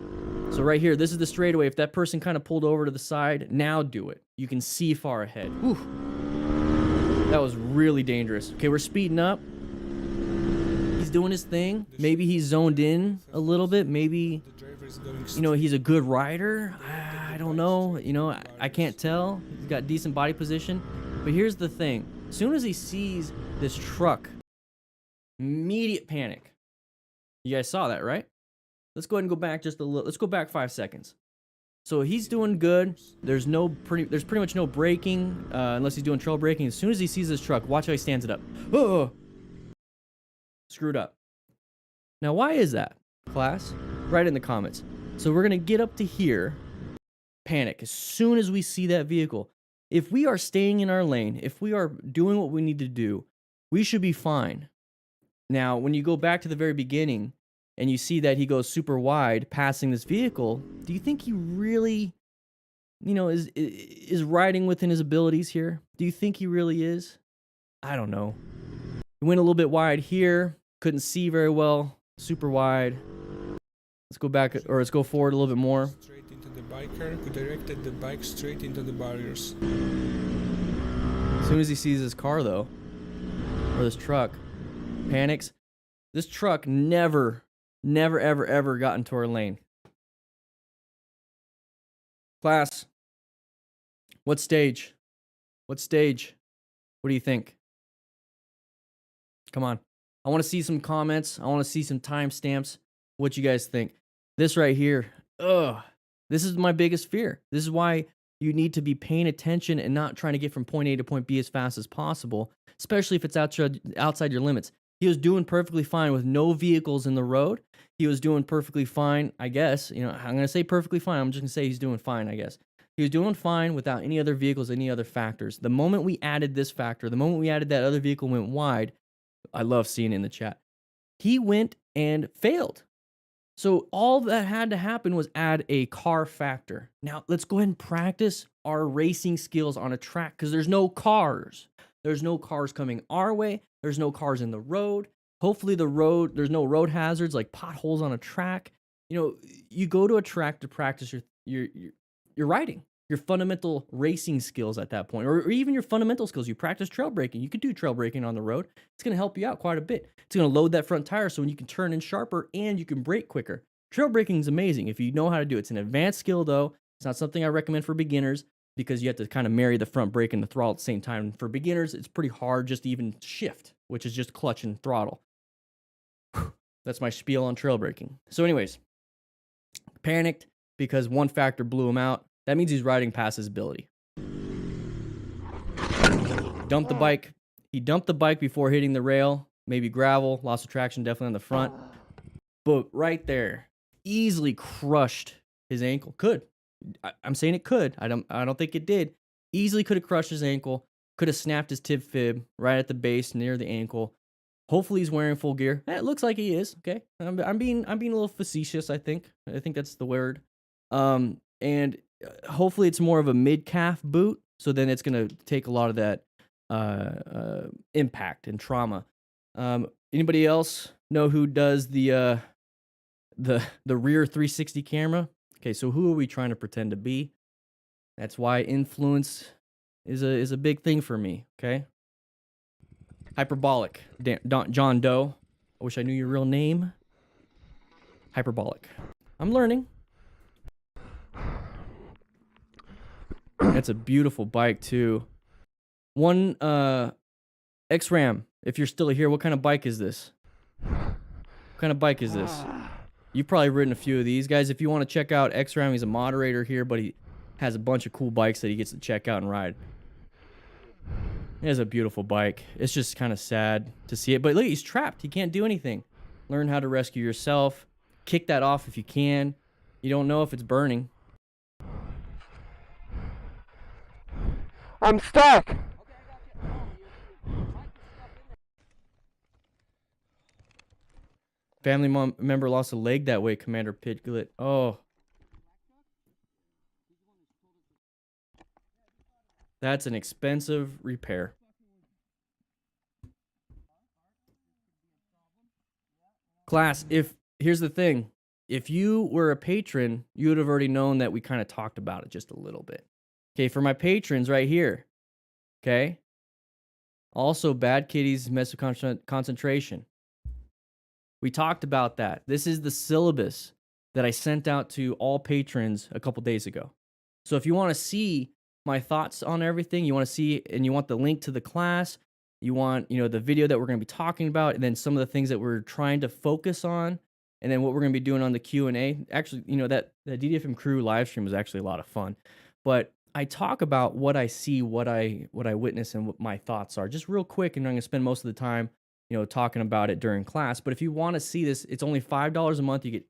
So right here, this is the straightaway. If that person kind of pulled over to the side, now do it. You can see far ahead. Whew. That was really dangerous. Okay, we're speeding up. He's doing his thing. Maybe he's zoned in a little bit. Maybe, you know, he's a good rider. I don't know. You know, I can't tell. He's got decent body position. But here's the thing. As soon as he sees this truck, immediate panic. You guys saw that, right? Let's go ahead and go back just a little. Let's go back 5 seconds. So he's doing good. There's pretty much no braking unless he's doing trail braking. As soon as he sees this truck, watch how he stands it up. Oh, screwed up. Now, why is that, class? Write in the comments. So we're gonna get up to here, panic as soon as we see that vehicle. If we are staying in our lane, if we are doing what we need to do, we should be fine. Now, when you go back to the very beginning and you see that he goes super wide passing this vehicle, do you think he really, you know, is riding within his abilities here? Do you think he really is? I don't know. He went a little bit wide here, couldn't see very well, super wide. Let's go back, or let's go forward a little bit more. Straight into the biker, who directed the bike straight into the barriers. As soon as he sees his car, though, or this truck, panics. This truck never, ever got into our lane. Class, what stage? What stage? What do you think? Come on. I want to see some comments. I want to see some timestamps. What you guys think? This right here. Ugh. This is my biggest fear. This is why you need to be paying attention and not trying to get from point A to point B as fast as possible, especially if it's outside your limits. He was doing perfectly fine with no vehicles in the road. He was doing perfectly fine, I guess. You know, I'm going to say perfectly fine. I'm just going to say he's doing fine, I guess. He was doing fine without any other vehicles, any other factors. The moment we added this factor, the moment we added that other vehicle went wide, I love seeing it in the chat, he went and failed. So all that had to happen was add a car factor. Now, let's go ahead and practice our racing skills on a track because there's no cars. There's no cars coming our way. There's no cars in the road. Hopefully there's no road hazards like potholes on a track. You know, you go to a track to practice your riding, your fundamental racing skills at that point, or even your fundamental skills. You practice trail braking. You could do trail braking on the road. It's going to help you out quite a bit. It's going to load that front tire so when you can turn in sharper and you can brake quicker. Trail braking is amazing if you know how to do it. It's an advanced skill, though. It's not something I recommend for beginners because you have to kind of marry the front brake and the throttle at the same time. For beginners, it's pretty hard just to even shift, which is just clutch and throttle. That's my spiel on trail braking. So anyways, panicked because one factor blew him out. That means he's riding past his ability. Dumped the bike. He dumped the bike before hitting the rail. Maybe gravel. Loss of traction definitely on the front. But right there, easily crushed his ankle. Could. I'm saying it could. I don't think it did. Easily could have crushed his ankle. Could have snapped his tib fib right at the base near the ankle. Hopefully he's wearing full gear. It looks like he is. Okay. I'm being a little facetious, I think. I think that's the word. And hopefully it's more of a mid-calf boot, so then it's going to take a lot of that impact and trauma. Anybody else know who does the rear 360 camera? Okay, so who are we trying to pretend to be? That's why influence is a big thing for me, okay? Hyperbolic. John Doe. I wish I knew your real name. Hyperbolic. I'm learning. That's a beautiful bike, too. One, X-Ram, if you're still here, what kind of bike is this? What kind of bike is this? You've probably ridden a few of these guys. If you want to check out X-Ram, he's a moderator here, but he has a bunch of cool bikes that he gets to check out and ride. He has a beautiful bike. It's just kind of sad to see it. But look, he's trapped. He can't do anything. Learn how to rescue yourself. Kick that off if you can. You don't know if it's burning. I'm stuck. Family member lost a leg that way, Commander Piglet. Oh. That's an expensive repair. Class, here's the thing. If you were a patron, you would have already known that we kind of talked about it just a little bit. Okay, for my patrons right here. Okay? Also, bad kitties mess with concentration. We talked about that. This is the syllabus that I sent out to all patrons a couple days ago. So if you want to see my thoughts on everything, you want to see, and you want the link to the class, you want, the video that we're going to be talking about, and then some of the things that we're trying to focus on, and then what we're going to be doing on the Q&A. Actually, that DDFM crew live stream was actually a lot of fun. But I talk about what I see, what I witness, and what my thoughts are, just real quick, and I'm going to spend most of the time talking about it during class. But if you want to see this, it's only $5 a month. You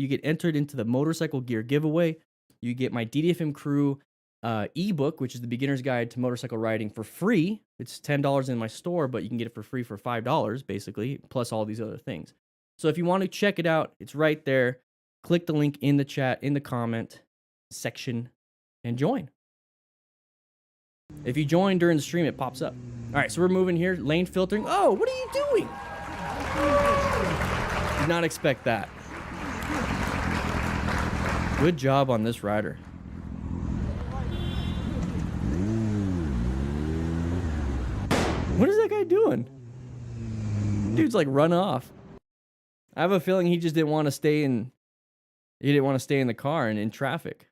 get entered into the motorcycle gear giveaway. You get my DDFM crew ebook, which is the beginner's guide to motorcycle riding, for free. It's $10 in my store, but you can get it for free for $5 basically, plus all these other things. So if you want to check it out, it's right there. Click the link in the chat, in the comment section, and join. If you join during the stream, it pops up. All right, so we're moving here. Lane filtering. Oh, what are you doing? Did not expect that. Good job on this rider. What is that guy doing? Dude's like run off. I have a feeling he just didn't want to stay in. He didn't want to stay in the car and in traffic.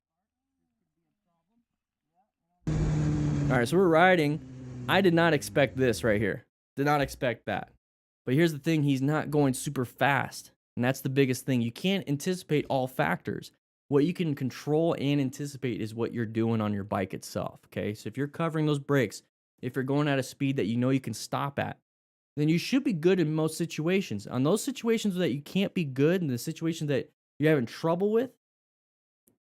All right, so we're riding. I did not expect this right here. Did not expect that. But here's the thing, he's not going super fast. And that's the biggest thing. You can't anticipate all factors. What you can control and anticipate is what you're doing on your bike itself, okay? So if you're covering those brakes, if you're going at a speed that you know you can stop at, then you should be good in most situations. On those situations that you can't be good, and the situations that you're having trouble with,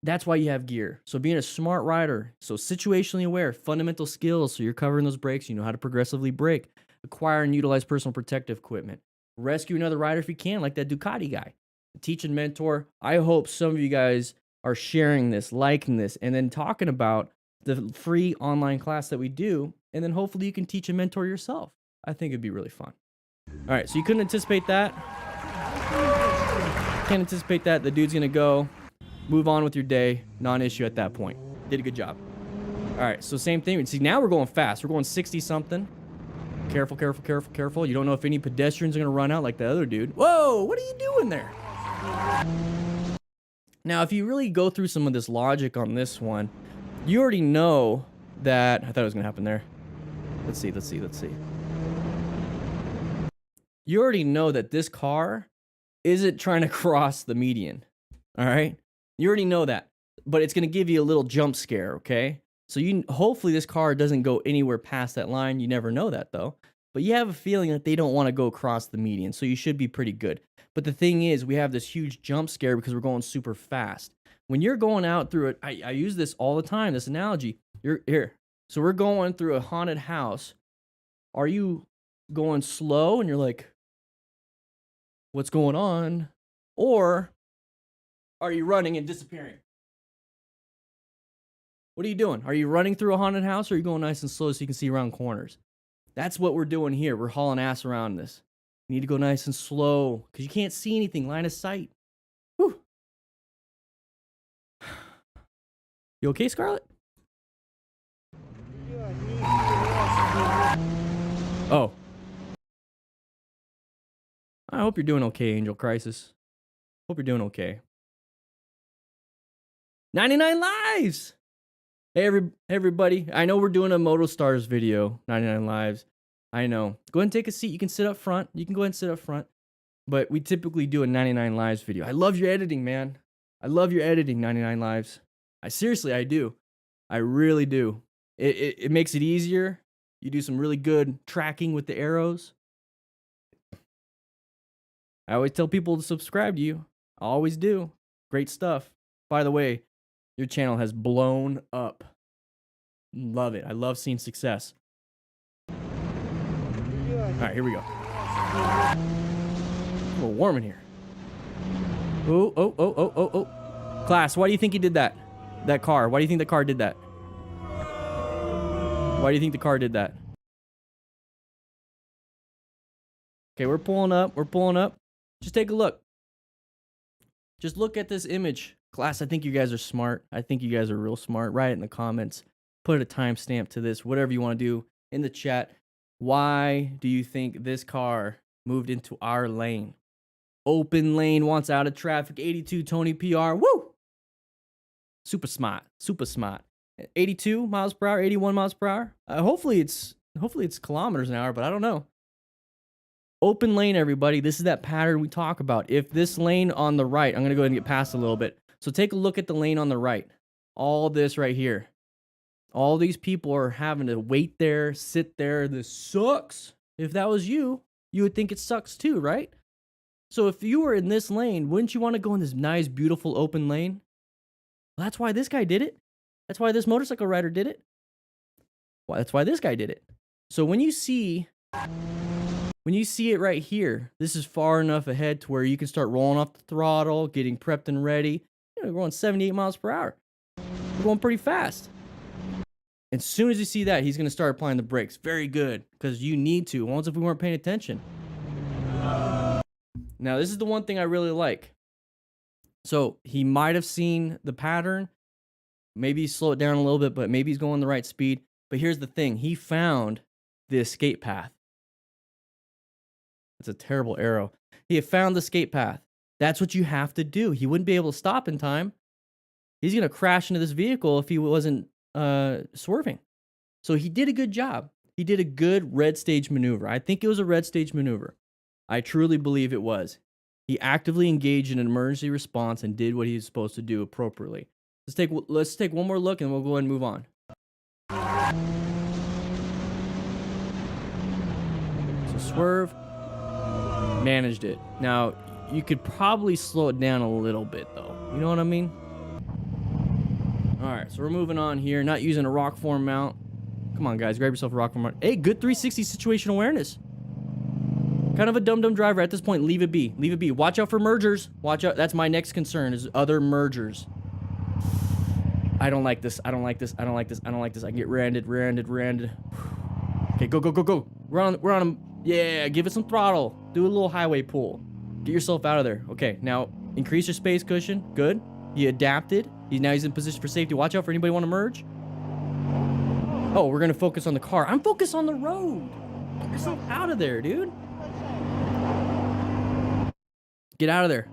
that's why you have gear. So being a smart rider, so situationally aware, fundamental skills, so you're covering those brakes, you know how to progressively brake, acquire and utilize personal protective equipment, rescue another rider if you can, like that Ducati guy, teach and mentor. I hope some of you guys are sharing this, liking this, and then talking about the free online class that we do, and then hopefully you can teach and mentor yourself. I think it'd be really fun. All right, so you couldn't anticipate that. Can't anticipate that. The dude's gonna go. Move on with your day. Non-issue at that point. Did a good job. All right, so same thing. See, now we're going fast. We're going 60-something. Careful, careful, careful, careful. You don't know if any pedestrians are going to run out like the other dude. Whoa, what are you doing there? Now, if you really go through some of this logic on this one, you already know that... I thought it was going to happen there. Let's see. You already know that this car isn't trying to cross the median. All right? You already know that, but it's going to give you a little jump scare, okay? So hopefully this car doesn't go anywhere past that line. You never know that, though. But you have a feeling that they don't want to go across the median, so you should be pretty good. But the thing is, we have this huge jump scare because we're going super fast. When you're going out through it, I use this all the time, this analogy. You're here. So we're going through a haunted house. Are you going slow and you're like, what's going on? Or... are you running and disappearing? What are you doing? Are you running through a haunted house, or are you going nice and slow so you can see around corners? That's what we're doing here. We're hauling ass around this. You need to go nice and slow because you can't see anything. Line of sight. Whew. You okay, Scarlett? Oh. I hope you're doing okay, Angel Crisis. Hope you're doing okay. 99 lives! Hey, everybody. I know we're doing a Moto Stars video, 99 lives. I know. Go ahead and take a seat. You can sit up front. You can go ahead and sit up front. but we typically do a 99 Lives video. I love your editing, man. I love your editing, 99 Lives. I do. I really do. It makes it easier. You do some really good tracking with the arrows. I always tell people to subscribe to you. I always do. Great stuff. By the way, your channel has blown up. Love it. I love seeing success. All right, here we go. A little warm in here. Oh. Class, why do you think he did that? That car. Why do you think the car did that? Why do you think the car did that? Okay, we're pulling up. We're pulling up. Just take a look. Just look at this image. Class, I think you guys are smart. I think you guys are real smart. Write it in the comments. Put a timestamp to this. Whatever you want to do in the chat. Why do you think this car moved into our lane? Open lane, wants out of traffic. 82 Tony PR. Woo! Super smart. Super smart. 82 miles per hour, 81 miles per hour. Hopefully it's kilometers an hour, but I don't know. Open lane, everybody. This is that pattern we talk about. If this lane on the right, I'm going to go ahead and get past a little bit. So take a look at the lane on the right. All this right here. All these people are having to wait there, sit there. This sucks. If that was you, you would think it sucks too, right? So if you were in this lane, wouldn't you want to go in this nice, beautiful open lane? Well, that's why this guy did it. That's why this motorcycle rider did it. Well, that's why this guy did it. So when you see it right here, this is far enough ahead to where you can start rolling off the throttle, getting prepped and ready. You know, we're going 78 miles per hour. We're going pretty fast. As soon as you see that, he's going to start applying the brakes. Very good, because you need to. Once if we weren't paying attention. Now, this is the one thing I really like. So he might have seen the pattern. Maybe slow it down a little bit, but maybe he's going the right speed. But here's the thing. He found the escape path. That's a terrible arrow. He had found the escape path. That's what you have to do. He wouldn't be able to stop in time. He's going to crash into this vehicle if he wasn't swerving. So he did a good job. He did a good red stage maneuver. I think it was a red stage maneuver. I truly believe it was. He actively engaged in an emergency response and did what he was supposed to do appropriately. Let's take one more look and we'll go ahead and move on. So swerve. Managed it. Now, you could probably slow it down a little bit though. You know what I mean? Alright, so we're moving on here. Not using a rock form mount. Come on, guys. Grab yourself a rock form mount. Hey, good 360 situational awareness. Kind of a dumb driver at this point. Leave it be. Leave it be. Watch out for mergers. Watch out. That's my next concern is other mergers. I don't like this. I don't like this. I don't like this. I don't like this. I can get rear-ended. Okay, go. We're on him. Yeah, give it some throttle. Do a little highway pull. Get yourself out of there. Okay, now increase your space cushion. Good. He adapted. He's in position for safety. Watch out for anybody want to merge. Oh, we're going to focus on the car. I'm focused on the road. Get yourself out of there, dude. Get out of there.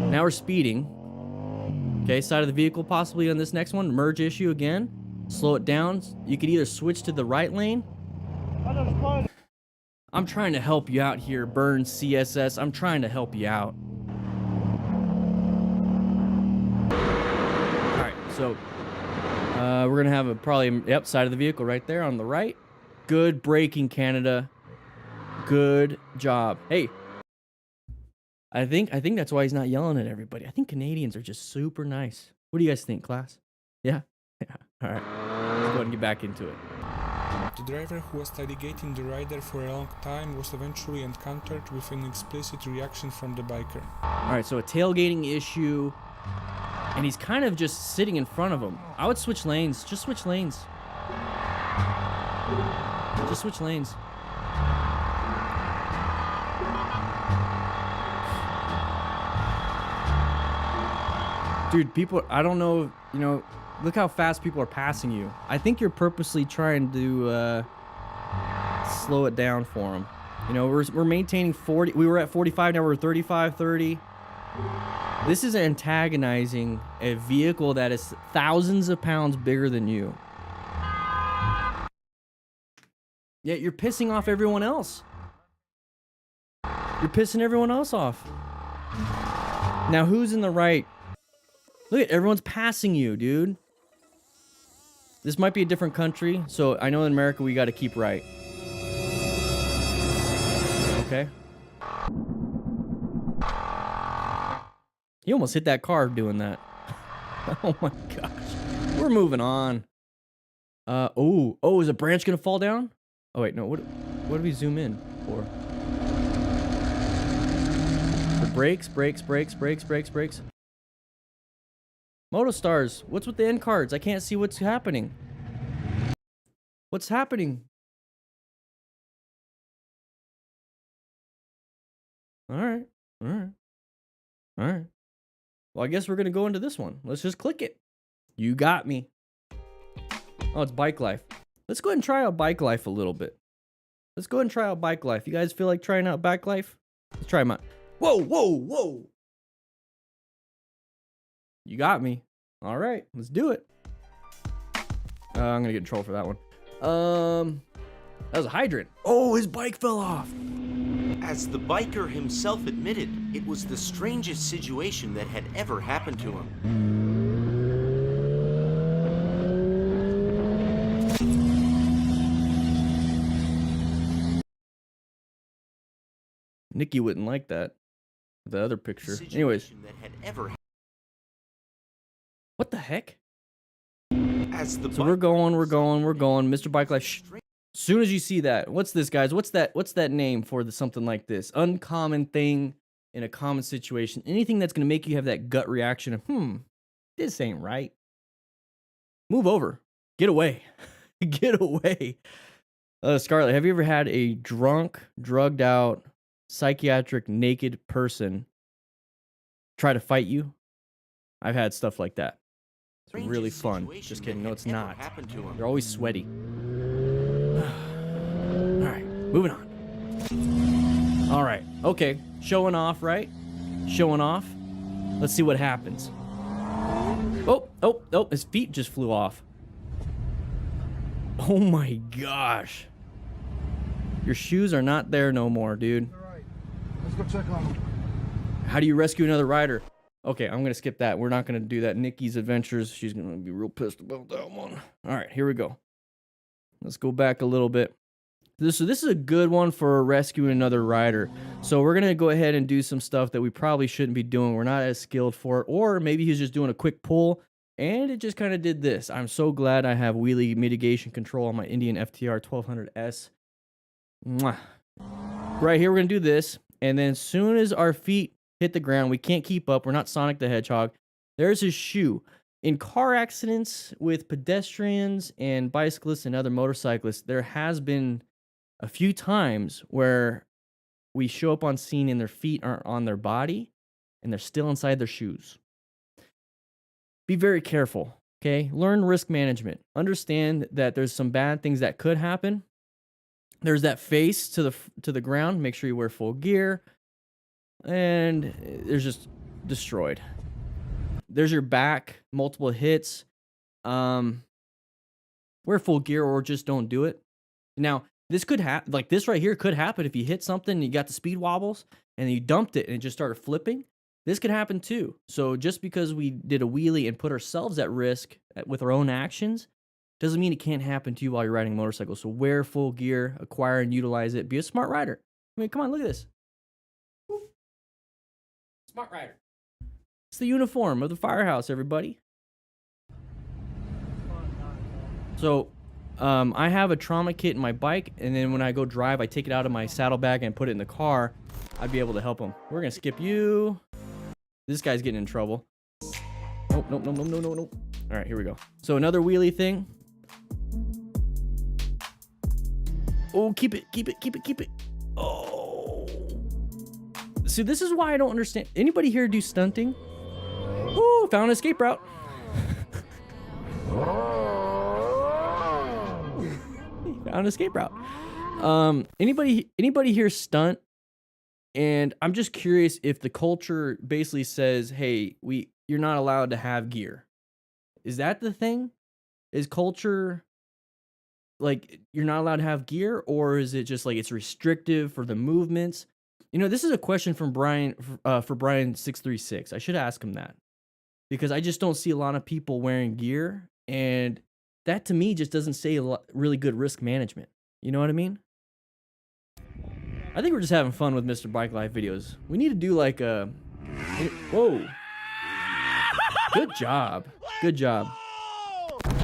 Now we're speeding. Okay, side of the vehicle possibly on this next one. Merge issue again. Slow it down. You could either switch to the right lane. I'm trying to help you out here, Burn CSS. I'm trying to help you out. Alright, so we're gonna have a side of the vehicle right there on the right. Good braking, Canada. Good job. Hey, I think that's why he's not yelling at everybody. I think Canadians are just super nice. What do you guys think, class? Yeah? Yeah. All right. Let's go ahead and get back into it. The driver who was tailgating the rider for a long time was eventually encountered with an explicit reaction from the biker. All right, so a tailgating issue, and he's kind of just sitting in front of him. I would switch lanes. Just switch lanes. Just switch lanes. Dude, people, I don't know, you know, look how fast people are passing you. I think you're purposely trying to slow it down for them. You know, we're maintaining 40. We were at 45, now we're 35, 30. This is antagonizing a vehicle that is thousands of pounds bigger than you. Yet you're pissing off everyone else. You're pissing everyone else off. Now who's in the right? Look at everyone's passing you, dude. This might be a different country, so I know in America we got to keep right. Okay. He almost hit that car doing that. Oh my gosh. We're moving on. Oh, is a branch gonna fall down? Oh wait, no. What do we zoom in for? For brakes. Motostars, what's with the end cards? I can't see what's happening. What's happening? All right. Well, I guess we're gonna go into this one. Let's just click it. You got me. Oh, it's bike life. Let's go ahead and try out bike life a little bit. Let's go ahead and try out bike life. You guys feel like trying out bike life? Let's try them out. Whoa. You got me. All right, let's do it. I'm gonna get in trouble for that one. That was a hydrant. Oh, his bike fell off. As the biker himself admitted, it was the strangest situation that had ever happened to him. Nikki wouldn't like that. The other picture. Anyways. What the heck? So we're going. Mr. Bike Life. Shh. As soon as you see that, what's this, guys? What's that name for something like this? Uncommon thing in a common situation. Anything that's going to make you have that gut reaction of, this ain't right. Move over. Get away. Get away. Scarlett, have you ever had a drunk, drugged out, psychiatric, naked person try to fight you? I've had stuff like that. It's really fun. Just kidding. No, it's not. They're always sweaty. Alright, moving on. Alright, okay. Showing off, right? Showing off. Let's see what happens. Oh, his feet just flew off. Oh my gosh. Your shoes are not there no more, dude. Alright, let's go check on him. How do you rescue another rider? Okay, I'm gonna skip that. We're not gonna do that. Nikki's adventures. She's gonna be real pissed about that one. Alright, here we go. Let's go back a little bit. This is a good one for rescuing another rider. So we're gonna go ahead and do some stuff that we probably shouldn't be doing. We're not as skilled for it. Or maybe he's just doing a quick pull and it just kind of did this. I'm so glad I have wheelie mitigation control on my Indian FTR 1200S. Mwah. Right here, we're gonna do this. And then as soon as our feet hit the ground, we can't keep up. We're not Sonic the Hedgehog. There's his shoe. In car accidents with pedestrians and bicyclists and other motorcyclists, there has been a few times where we show up on scene and their feet aren't on their body and they're still inside their shoes. Be very careful, okay? Learn risk management. Understand that there's some bad things that could happen. There's that face to the ground. Make sure you wear full gear. And there's just destroyed. There's your back, multiple hits. Wear full gear or just don't do it. Now, this could happen, like this right here could happen if you hit something and you got the speed wobbles and you dumped it and it just started flipping. This could happen too. So just because we did a wheelie and put ourselves at risk with our own actions doesn't mean it can't happen to you while you're riding a motorcycle. So wear full gear, acquire and utilize it. Be a smart rider. I mean, come on, look at this. Smart rider. It's the uniform of the firehouse, everybody. So, I have a trauma kit in my bike, and then when I go drive, I take it out of my saddlebag and put it in the car. I'd be able to help him. We're gonna skip you. This guy's getting in trouble. Nope. All right, here we go. So another wheelie thing. Oh, keep it. Oh. See, this is why I don't understand. Anybody here do stunting? Ooh, found an escape route. Found an escape route. Anybody here stunt? And I'm just curious if the culture basically says, hey, you're not allowed to have gear. Is that the thing? Is culture like you're not allowed to have gear, or is it just like it's restrictive for the movements? You know, this is a question from Brian for Brian636. I should ask him that because I just don't see a lot of people wearing gear, and that to me just doesn't say really good risk management. You know what I mean? I think we're just having fun with Mr. Bike Life videos. We need to do like a... Whoa. Good job. Good job.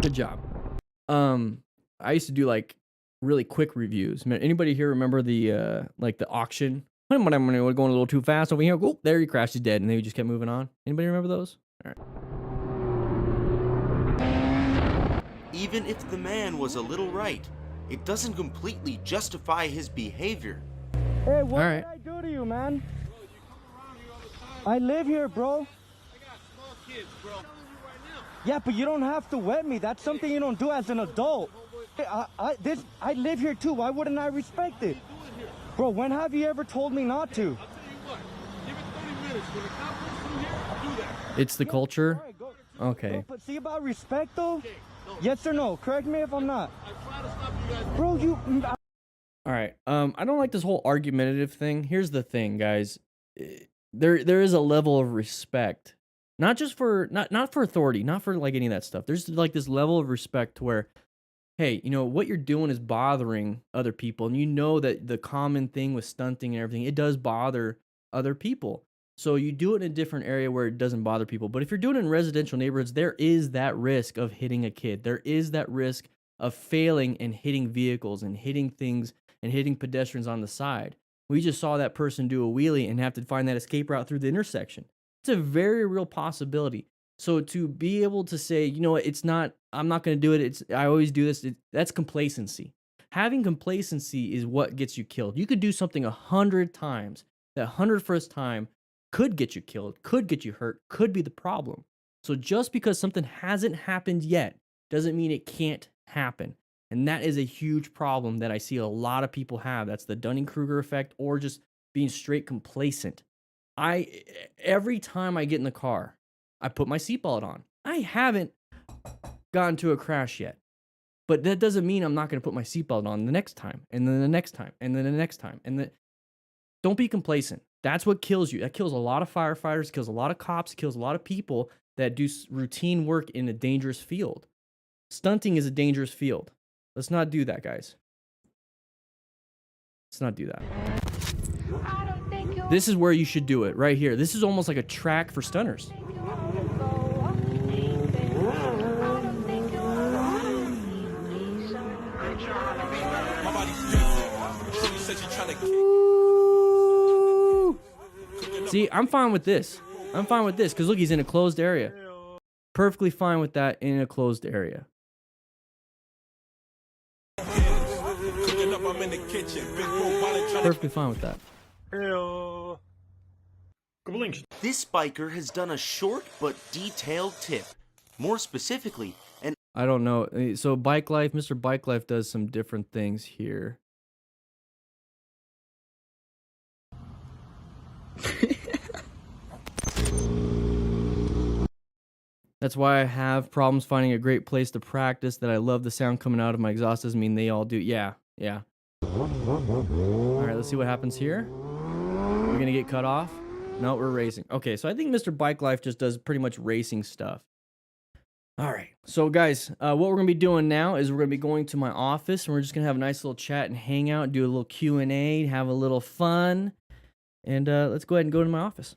Good job. I used to do like really quick reviews. Anybody here remember the like the auction? We're going a little too fast over here. Oh, there he crashed. He's dead. And then we just kept moving on. Anybody remember those? All right. Even if the man was a little right, it doesn't completely justify his behavior. Hey, what All right. did I do to you, man? I live here, bro. I got small kids, bro. I'm telling you right now. Yeah, but you don't have to wet me. That's something you don't do as an adult. I live here too. Why wouldn't I respect it? Bro, when have you ever told me not to? I'll tell you what. Give it 30 minutes. When the cop comes through here, do that. It's the culture. All right, go. Okay. Bro, but see about respect though? Okay, no. Yes or no? Correct me if I'm not. I try to stop you guys. Bro, you... All right. I don't like this whole argumentative thing. Here's the thing, guys. There is a level of respect. Not just for not for authority, not for like any of that stuff. There's like this level of respect to where, hey, you know, what you're doing is bothering other people. And you know that the common thing with stunting and everything, it does bother other people. So you do it in a different area where it doesn't bother people. But if you're doing it in residential neighborhoods, there is that risk of hitting a kid. There is that risk of failing and hitting vehicles and hitting things and hitting pedestrians on the side. We just saw that person do a wheelie and have to find that escape route through the intersection. It's a very real possibility. So to be able to say, you know what, it's not, I'm not going to do it. I always do this. That's complacency. Having complacency is what gets you killed. You could do something 100 times. That 101st time could get you killed, could get you hurt, could be the problem. So just because something hasn't happened yet doesn't mean it can't happen. And that is a huge problem that I see a lot of people have. That's the Dunning-Kruger effect or just being straight complacent. Every time I get in the car, I put my seatbelt on. I haven't gotten to a crash yet. But that doesn't mean I'm not going to put my seatbelt on the next time, and then the next time, and then the next time. Don't be complacent. That's what kills you. That kills a lot of firefighters, kills a lot of cops, kills a lot of people that do routine work in a dangerous field. Stunting is a dangerous field. Let's not do that, guys. Let's not do that. This is where you should do it, right here. This is almost like a track for stunners. See, I'm fine with this. I'm fine with this because look, he's in a closed area. Perfectly fine with that in a closed area. Perfectly fine with that. This biker has done a short but detailed tip. More specifically, an I don't know. So Bike Life, Mr. Bike Life does some different things here. That's why I have problems finding a great place to practice, that I love the sound coming out of my exhaust. Doesn't mean they all do. Yeah. All right, let's see what happens here. We're going to get cut off. No, we're racing. Okay, so I think Mr. Bike Life just does pretty much racing stuff. All right, so guys, what we're going to be doing now is we're going to be going to my office, and we're just going to have a nice little chat and hang out, do a little Q&A, have a little fun. And let's go ahead and go to my office.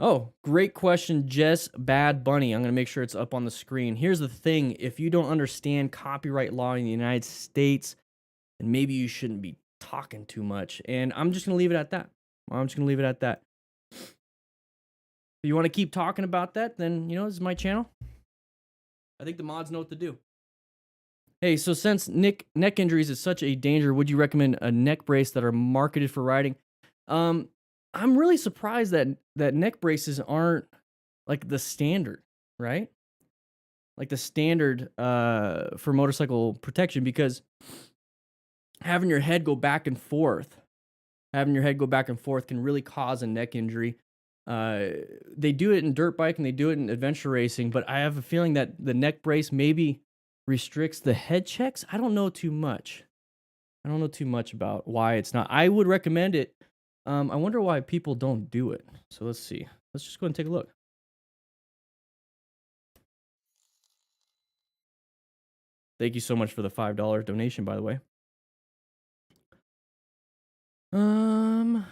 Oh, great question, Jess Bad Bunny. I'm going to make sure it's up on the screen. Here's the thing. If you don't understand copyright law in the United States, then maybe you shouldn't be talking too much. And I'm just going to leave it at that. If you want to keep talking about that, then, you know, this is my channel. I think the mods know what to do. Hey, so since neck injuries is such a danger, would you recommend a neck brace that are marketed for riding? I'm really surprised that neck braces aren't like the standard, right? Like the standard for motorcycle protection, because having your head go back and forth can really cause a neck injury. They do it in dirt bike and they do it in adventure racing, but I have a feeling that the neck brace maybe restricts the head checks. I don't know too much. I don't know too much about why it's not. I would recommend it. I wonder why people don't do it. So let's see. Let's just go and take a look. Thank you so much for the $5 donation, by the way. Oh,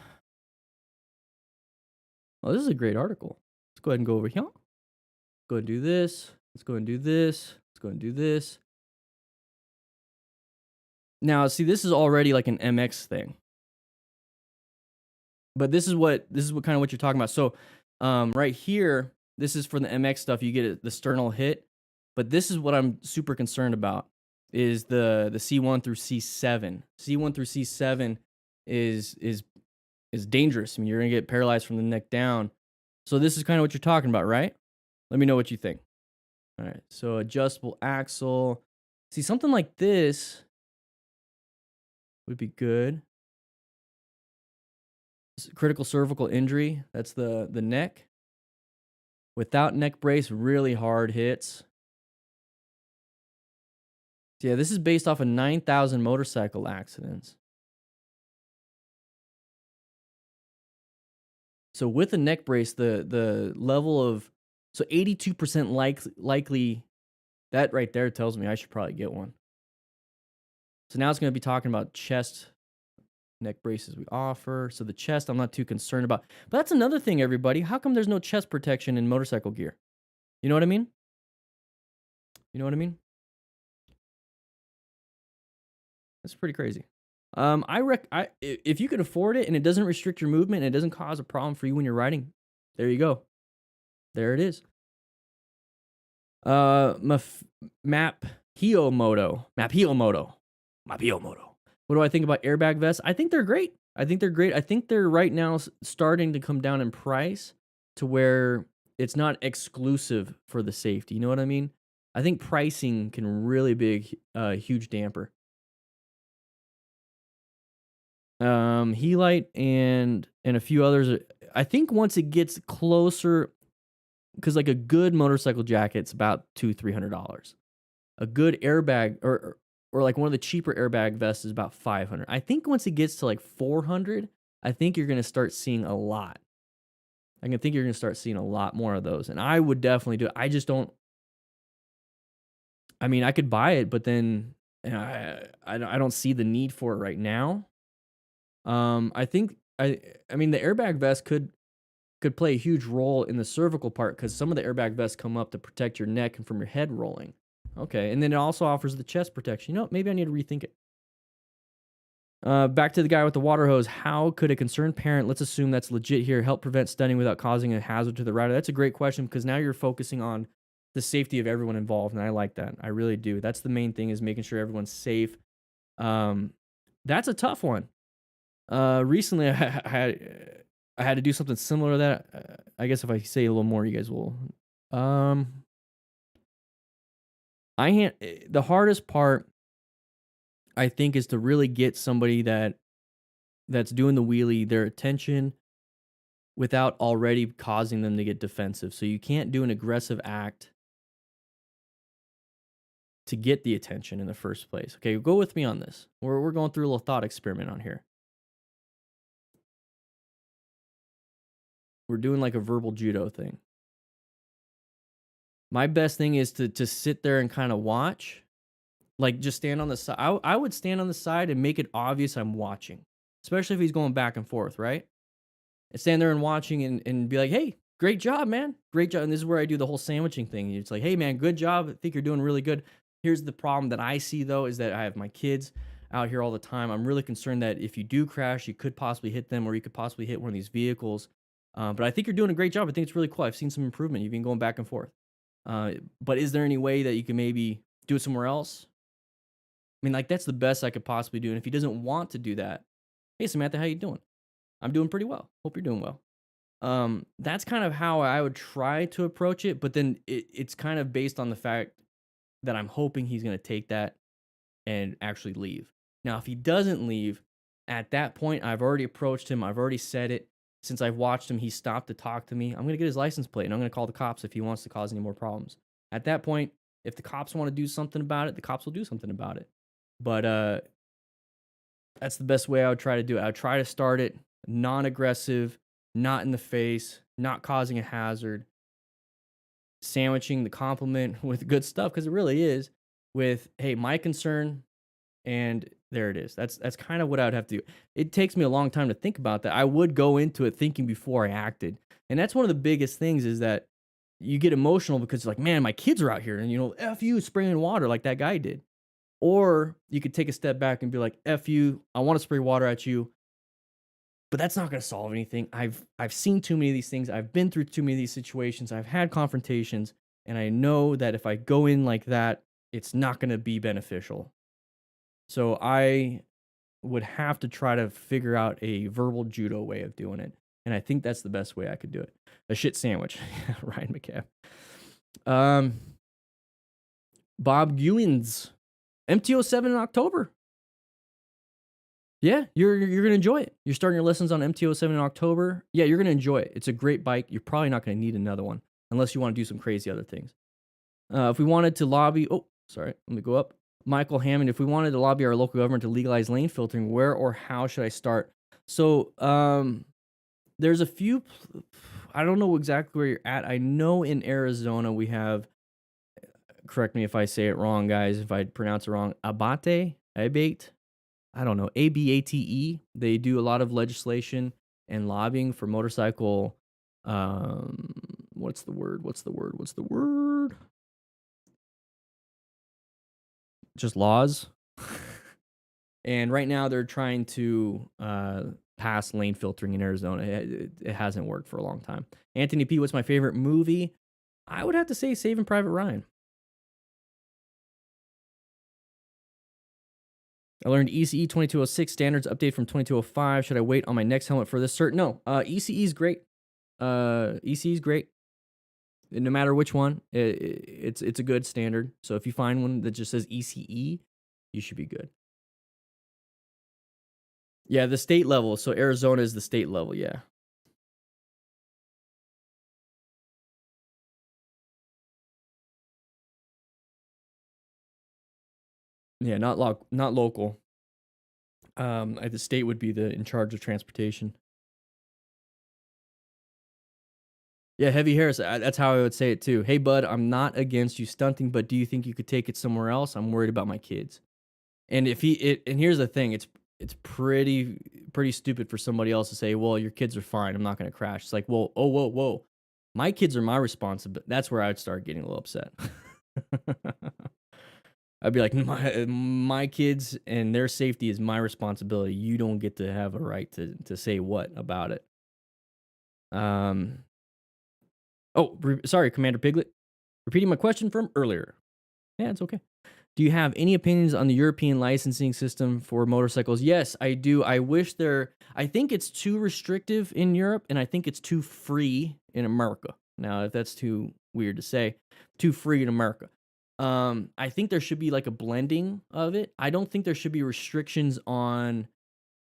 this is a great article. Let's go ahead and go over here. Go and do this. Let's go and do this. Let's go and do this. Now, see, this is already like an MX thing. But this is what kind of what you're talking about. So, right here, this is for the MX stuff. You get the sternal hit, but this is what I'm super concerned about is the C1 through C7. C1 through C7 is dangerous. I mean, you're gonna get paralyzed from the neck down. So this is kind of what you're talking about, right? Let me know what you think. All right. So adjustable axle. See, something like this would be good. Critical cervical injury. That's the neck. Without neck brace, really hard hits. So yeah, this is based off of 9,000 motorcycle accidents. So with a neck brace, the level of 82% likely, that right there tells me I should probably get one. So now it's going to be talking about chest neck braces we offer. So the chest I'm not too concerned about. But that's another thing, everybody. How come there's no chest protection in motorcycle gear? You know what I mean? You know what I mean? That's pretty crazy. If you could afford it and it doesn't restrict your movement and it doesn't cause a problem for you when you're riding, there you go. There it is. Map Hiomoto. What do I think about airbag vests? I think they're great. I think they're right now starting to come down in price to where it's not exclusive for the safety. You know what I mean? I think pricing can really be a huge damper. Helite and a few others. I think once it gets closer, because like a good motorcycle jacket's about $200-300. A good airbag or like one of the cheaper airbag vests is about $500. I think once it gets to like $400, I think you're gonna start seeing a lot. I can think you're gonna start seeing a lot more of those, and I would definitely do it. I just don't. I mean, I could buy it, but then I don't see the need for it right now. I think I mean the airbag vest could play a huge role in the cervical part because some of the airbag vests come up to protect your neck and from your head rolling. Okay, and then it also offers the chest protection. You know, maybe I need to rethink it. Back to the guy with the water hose. How could a concerned parent, let's assume that's legit here, help prevent stunning without causing a hazard to the rider? That's a great question because now you're focusing on the safety of everyone involved, and I like that. I really do. That's the main thing is making sure everyone's safe. That's a tough one. Recently I had to do something similar to that. I guess if I say a little more, you guys will. The hardest part, I think, is to really get somebody that's doing the wheelie their attention without already causing them to get defensive. So you can't do an aggressive act to get the attention in the first place. Okay, go with me on this. We're going through a little thought experiment on here. We're doing like a verbal judo thing. My best thing is to sit there and kind of watch. Like just stand on the side. I would stand on the side and make it obvious I'm watching. Especially if he's going back and forth, right? And stand there and watching and be like, hey, great job, man. Great job. And this is where I do the whole sandwiching thing. It's like, hey, man, good job. I think you're doing really good. Here's the problem that I see, though, is that I have my kids out here all the time. I'm really concerned that if you do crash, you could possibly hit them or you could possibly hit one of these vehicles. But I think you're doing a great job. I think it's really cool. I've seen some improvement. You've been going back and forth. But is there any way that you can maybe do it somewhere else? I mean, like, that's the best I could possibly do. And if he doesn't want to do that, hey, Samantha, how you doing? I'm doing pretty well. Hope you're doing well. That's kind of how I would try to approach it. But then it's kind of based on the fact that I'm hoping he's going to take that and actually leave. Now, if he doesn't leave, at that point, I've already approached him. I've already said it. Since I've watched him, he stopped to talk to me. I'm going to get his license plate, and I'm going to call the cops if he wants to cause any more problems. At that point, if the cops want to do something about it, the cops will do something about it. But That's the best way I would try to do it. I would try to start it non-aggressive, not in the face, not causing a hazard, sandwiching the compliment with good stuff because it really is. With hey, my concern, and there it is. That's kind of what I would have to do. It takes me a long time to think about that. I would go into it thinking before I acted, and that's one of the biggest things is that you get emotional because it's like, man, my kids are out here, and f you spraying water like that guy did. Or you could take a step back and be like, F you, I want to spray water at you, but that's not going to solve anything. I've seen too many of these things. I've been through too many of these situations. I've had confrontations, and I know that if I go in like that, it's not going to be beneficial. So I would have to try to figure out a verbal judo way of doing it. And I think that's the best way I could do it. A shit sandwich. Ryan McCabe. Bob Ewins. MT-07 in October. Yeah, you're gonna enjoy it. You're starting your lessons on MT-07 in October. Yeah, you're gonna enjoy it. It's a great bike. You're probably not gonna need another one unless you want to do some crazy other things. If we wanted to lobby, let me go up. Michael Hammond, if we wanted to lobby our local government to legalize lane filtering, where or how should I start? So, there's a few. I don't know exactly where you're at. I know in Arizona we have. Correct me if I say it wrong, guys. If I pronounce it wrong, Abate. I don't know, ABATE. They do a lot of legislation and lobbying for motorcycle. What's the word? Just laws. And right now they're trying to pass lane filtering in Arizona. It hasn't worked for a long time. Anthony P, what's my favorite movie? I would have to say Saving Private Ryan. I learned ECE 2206 standards update from 2205. Should I wait on my next helmet for this cert? No, ECE is great. ECE is great. No matter which one, it's a good standard. So if you find one that just says ECE, you should be good. Yeah, the state level. So Arizona is the state level. Yeah. Yeah, not local. The state would be in charge of transportation. Yeah, Heavy Harris. That's how I would say it too. Hey, bud, I'm not against you stunting, but do you think you could take it somewhere else? I'm worried about my kids. And and here's the thing, it's pretty stupid for somebody else to say, well, your kids are fine. I'm not going to crash. It's like, well, whoa. My kids are my responsibility. That's where I'd start getting a little upset. I'd be like, my kids and their safety is my responsibility. You don't get to have a right to say what about it. Sorry, Commander Piglet. Repeating my question from earlier. Yeah, it's okay. Do you have any opinions on the European licensing system for motorcycles? Yes, I do. I think it's too restrictive in Europe, and I think it's too free in America. Now, if that's too weird to say, too free in America. I think there should be like a blending of it. I don't think there should be restrictions on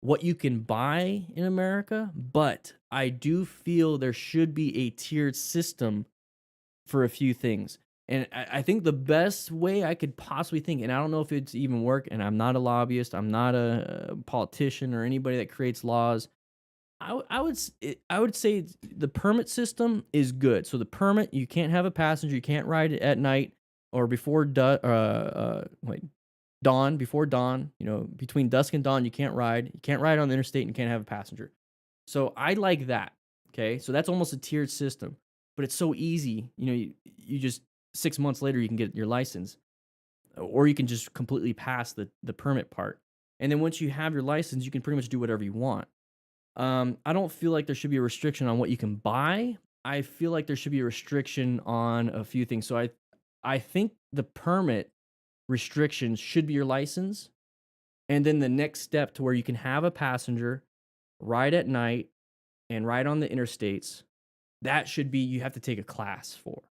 what you can buy in America, but I do feel there should be a tiered system for a few things. And I think the best way I could possibly think, and I don't know if it's even work, and I'm not a lobbyist, I'm not a politician or anybody that creates laws. I would say the permit system is good. So the permit, you can't have a passenger, you can't ride at night or before dawn, before dawn, between dusk and dawn, you can't ride. You can't ride on the interstate and you can't have a passenger. So I like that. Okay. So that's almost a tiered system, but it's so easy. You just 6 months later, you can get your license, or you can just completely pass the permit part. And then once you have your license, you can pretty much do whatever you want. I don't feel like there should be a restriction on what you can buy. I feel like there should be a restriction on a few things. So I think the permit restrictions should be your license. And then the next step to where you can have a passenger ride at night and ride on the interstates, that should be, you have to take a class for.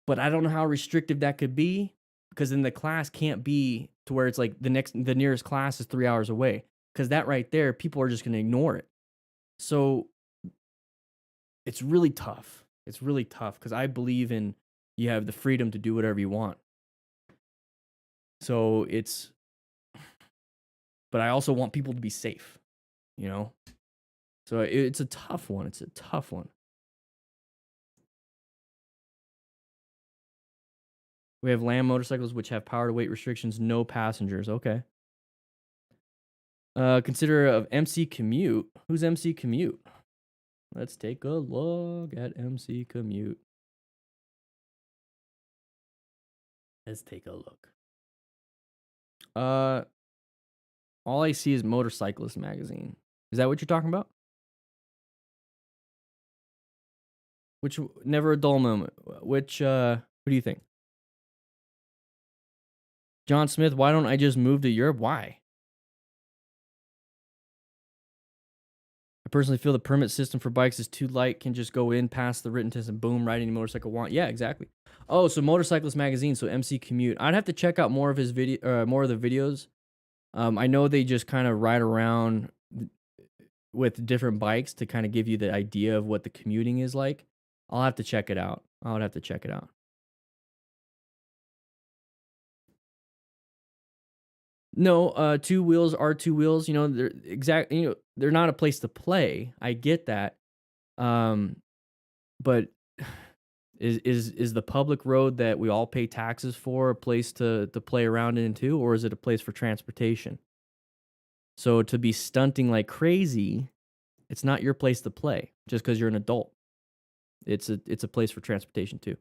But I don't know how restrictive that could be, because then the class can't be to where it's like the nearest class is 3 hours away, because that right there, people are just going to ignore it. So it's really tough. It's really tough because I believe in you have the freedom to do whatever you want. So but I also want people to be safe, you know? So it's a tough one. It's a tough one. We have land motorcycles which have power to weight restrictions, no passengers. Okay. Consider of MC Commute. Who's MC Commute? Let's take a look at MC Commute. Let's take a look. All I see is Motorcyclist magazine. Is that what you're talking about? Which never a dull moment. Which who do you think? John Smith, why don't I just move to Europe? Why? I personally feel the permit system for bikes is too light, can just go in, pass the written test, and boom, ride any motorcycle want. Yeah, exactly. Oh, so Motorcyclist magazine, so MC Commute. I'd have to check out more of his video, more of the videos. I know they just kind of ride around with different bikes to kind of give you the idea of what the commuting is like. I'll have to check it out. I would have to check it out. No, two wheels are two wheels. You know, they're exactly. You know, they're not a place to play. I get that. But is the public road that we all pay taxes for a place to play around in too, or is it a place for transportation? So to be stunting like crazy, it's not your place to play just because you're an adult. It's a place for transportation too.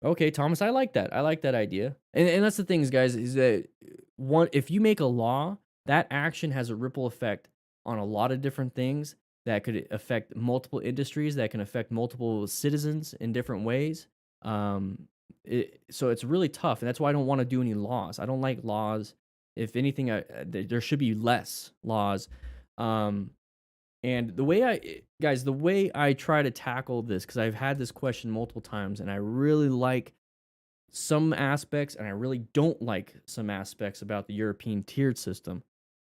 Okay, Thomas, I like that. I like that idea. And that's the things, guys, is that one, if you make a law, that action has a ripple effect on a lot of different things that could affect multiple industries, that can affect multiple citizens in different ways. So it's really tough, and that's why I don't want to do any laws. I don't like laws. If anything, there should be less laws. And the way I try to tackle this, because I've had this question multiple times, and I really like some aspects, and I really don't like some aspects about the European tiered system.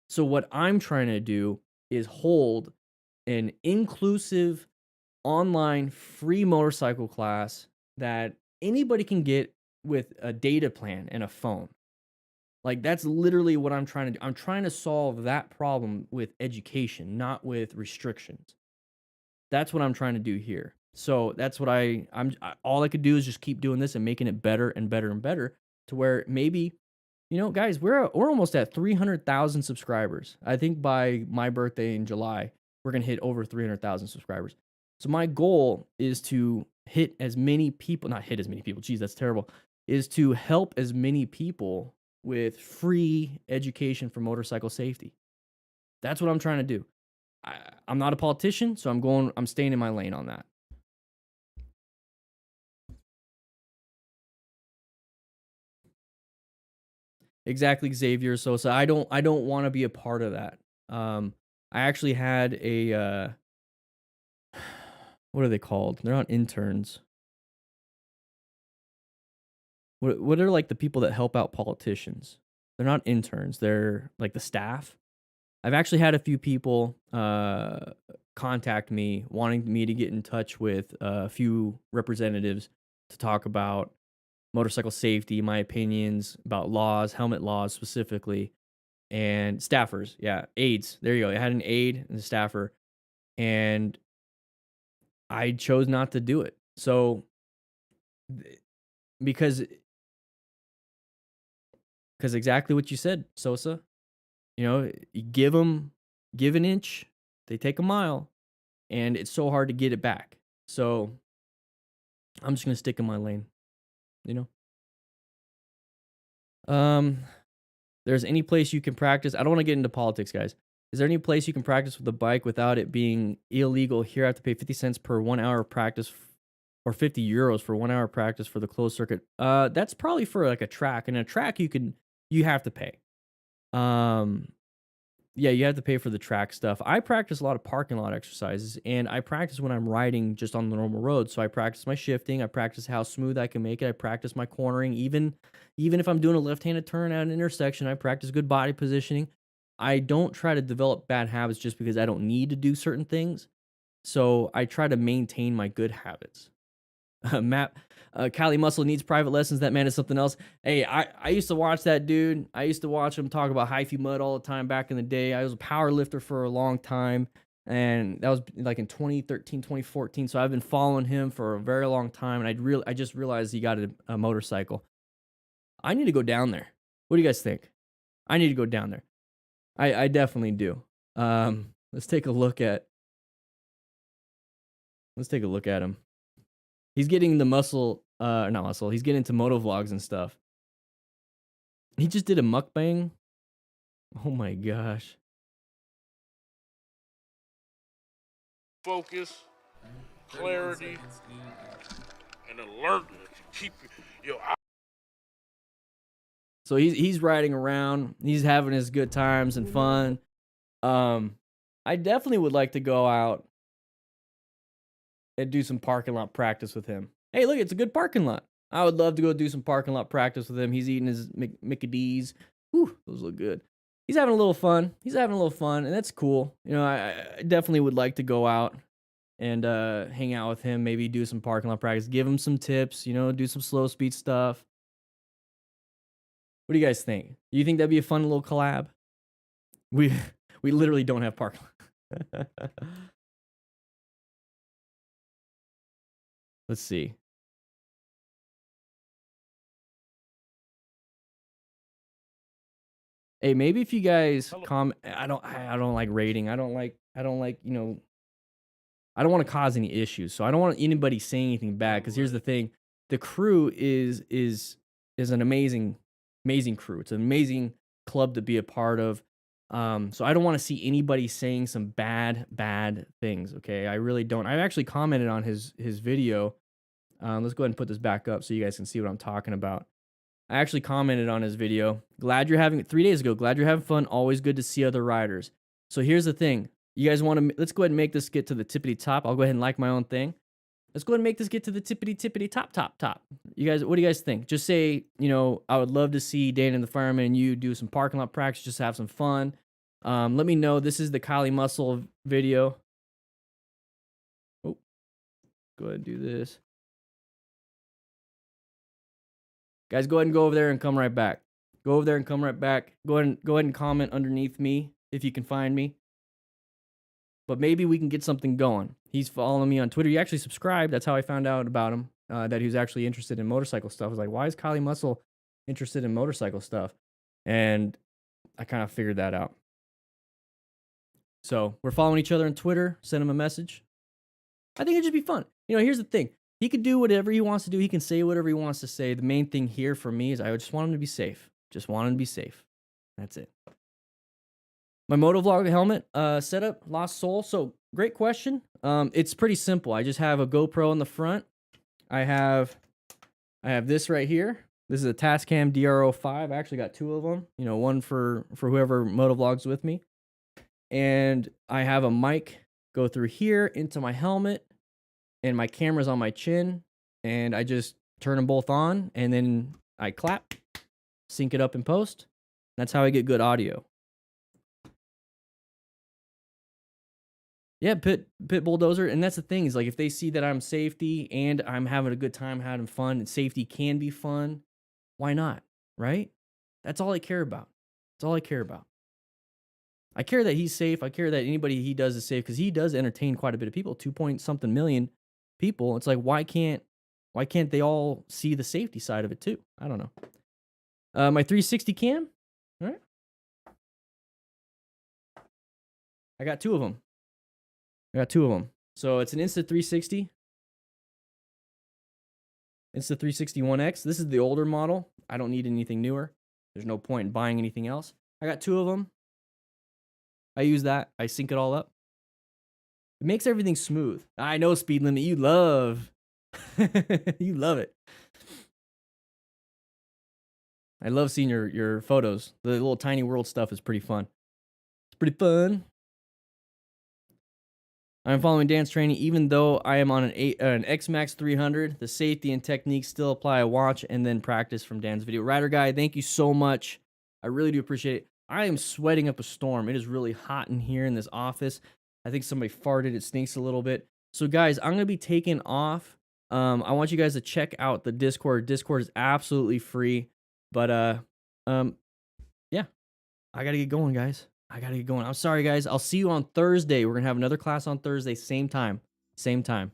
So what I'm trying to do is hold an inclusive online free motorcycle class that anybody can get with a data plan and a phone. Like, that's literally what I'm trying to do. I'm trying to solve that problem with education, not with restrictions. That's what I'm trying to do here. So that's what all I could do is just keep doing this and making it better and better and better to where maybe, you know, guys, we're almost at 300,000 subscribers. I think by my birthday in July, we're going to hit over 300,000 subscribers. So my goal is to hit as many people, not hit as many people, geez, that's terrible, is to help as many people with free education for motorcycle safety. That's what I'm trying to do. I'm not a politician, so I'm staying in my lane on that. Exactly, Xavier Sosa. I don't want to be a part of that. I actually had a what are they called? They're not interns. What are like the people that help out politicians? They're not interns. They're like the staff. I've actually had a few people contact me wanting me to get in touch with a few representatives to talk about motorcycle safety, my opinions about laws, helmet laws specifically, and staffers. Yeah, aides. There you go. I had an aide and a staffer, and I chose not to do it. So because exactly what you said, Sosa. You know, you give an inch, they take a mile, and it's so hard to get it back. So I'm just gonna stick in my lane, you know. There's any place you can practice. I don't want to get into politics, guys. Is there any place you can practice with a bike without it being illegal? Here I have to pay 50 cents per 1 hour of practice, or 50 euros for 1 hour of practice for the closed circuit. That's probably for like a track, and a track you have to pay. Yeah, you have to pay for the track stuff. I practice a lot of parking lot exercises, and I practice when I'm riding just on the normal road. So I practice my shifting. I practice how smooth I can make it. I practice my cornering. Even if I'm doing a left-handed turn at an intersection, I practice good body positioning. I don't try to develop bad habits just because I don't need to do certain things. So I try to maintain my good habits. Matt Cali Muscle needs private lessons. That man is something else. Hey, I used to watch that dude. I used to watch him talk about hyphy mud all the time back in the day. I was a power lifter for a long time, and that was like in 2013, 2014. So I've been following him for a very long time, and I just realized he got a motorcycle. I need to go down there. What do you guys think? I need to go down there. I definitely do. Let's take a look at him. He's getting the not muscle. He's getting into moto vlogs and stuff. He just did a mukbang. Oh my gosh. Focus, clarity, and alertness. Keep your eye. So he's riding around. He's having his good times and fun. I definitely would like to go out and do some parking lot practice with him. Hey, look, it's a good parking lot. I would love to go do some parking lot practice with him. He's eating his Mickey D's. Whew, those look good. He's having a little fun. And that's cool. You know, I definitely would like to go out and hang out with him, maybe do some parking lot practice, give him some tips, you know, do some slow speed stuff. What do you guys think? Do you think that'd be a fun little collab? We literally don't have parking lot. Let's see. Hey, maybe if you guys comment, I don't like rating. I don't like, you know, I don't want to cause any issues. So I don't want anybody saying anything bad, because here's the thing. The crew is an amazing crew. It's an amazing club to be a part of. So I don't want to see anybody saying some bad things. Okay. I really don't. I actually commented on his video. Let's go ahead and put this back up so you guys can see what I'm talking about. I actually commented on his video. 3 days ago. Glad you're having fun. Always good to see other riders. So here's the thing. You guys want to, let's go ahead and make this get to the tippity top. I'll go ahead and like my own thing. Let's go ahead and make this get to the tippity top. You guys, what do you guys think? Just say, you know, I would love to see Dan and the fireman and you do some parking lot practice, just have some fun. Let me know. This is the Cali Muscle video. Oh, go ahead and do this. Guys, go ahead and go over there and come right back. Go over there and come right back. Go ahead and comment underneath me if you can find me. But maybe we can get something going. He's following me on Twitter. He actually subscribed. That's how I found out about him, that he was actually interested in motorcycle stuff. I was like, why is Cali Muscle interested in motorcycle stuff? And I kind of figured that out. So we're following each other on Twitter. Send him a message. I think it'd just be fun. You know, here's the thing. He could do whatever he wants to do. He can say whatever he wants to say. The main thing here for me is I just want him to be safe. Just want him to be safe. That's it. My motovlog helmet setup, lost soul. So great question. It's pretty simple. I just have a GoPro in the front. I have this right here. This is a Tascam DRO5. I actually got two of them. You know, one for whoever motovlogs with me. And I have a mic go through here into my helmet, and my camera's on my chin, and I just turn them both on, and then I clap, sync it up in post. That's how I get good audio. Yeah, pit bulldozer, and that's the thing is like if they see that I'm safety and I'm having a good time, having fun, and safety can be fun, why not? Right? That's all I care about. That's all I care about. I care that he's safe. I care that anybody he does is safe because he does entertain quite a bit of people, 2-point-something million people. It's like why can't they all see the safety side of it too? I don't know. My 360 cam. All right. I got two of them. So it's an Insta360. Insta360 1X. This is the older model. I don't need anything newer. There's no point in buying anything else. I got two of them. I use that. I sync it all up. It makes everything smooth. I know speed limit. You love. You love it. I love seeing your photos. The little tiny world stuff is pretty fun. It's pretty fun. I'm following Dan's training, even though I am on an X-Max 300. The safety and techniques still apply. I watch and then practice from Dan's video. Rider Guy, thank you so much. I really do appreciate it. I am sweating up a storm. It is really hot in here in this office. I think somebody farted. It stinks a little bit. So, guys, I'm going to be taking off I want you guys to check out the Discord. Discord is absolutely free. But yeah, I gotta get going, guys. I gotta get going. I'm sorry, guys. I'll see you on Thursday. We're gonna have another class on Thursday, same time. Same time.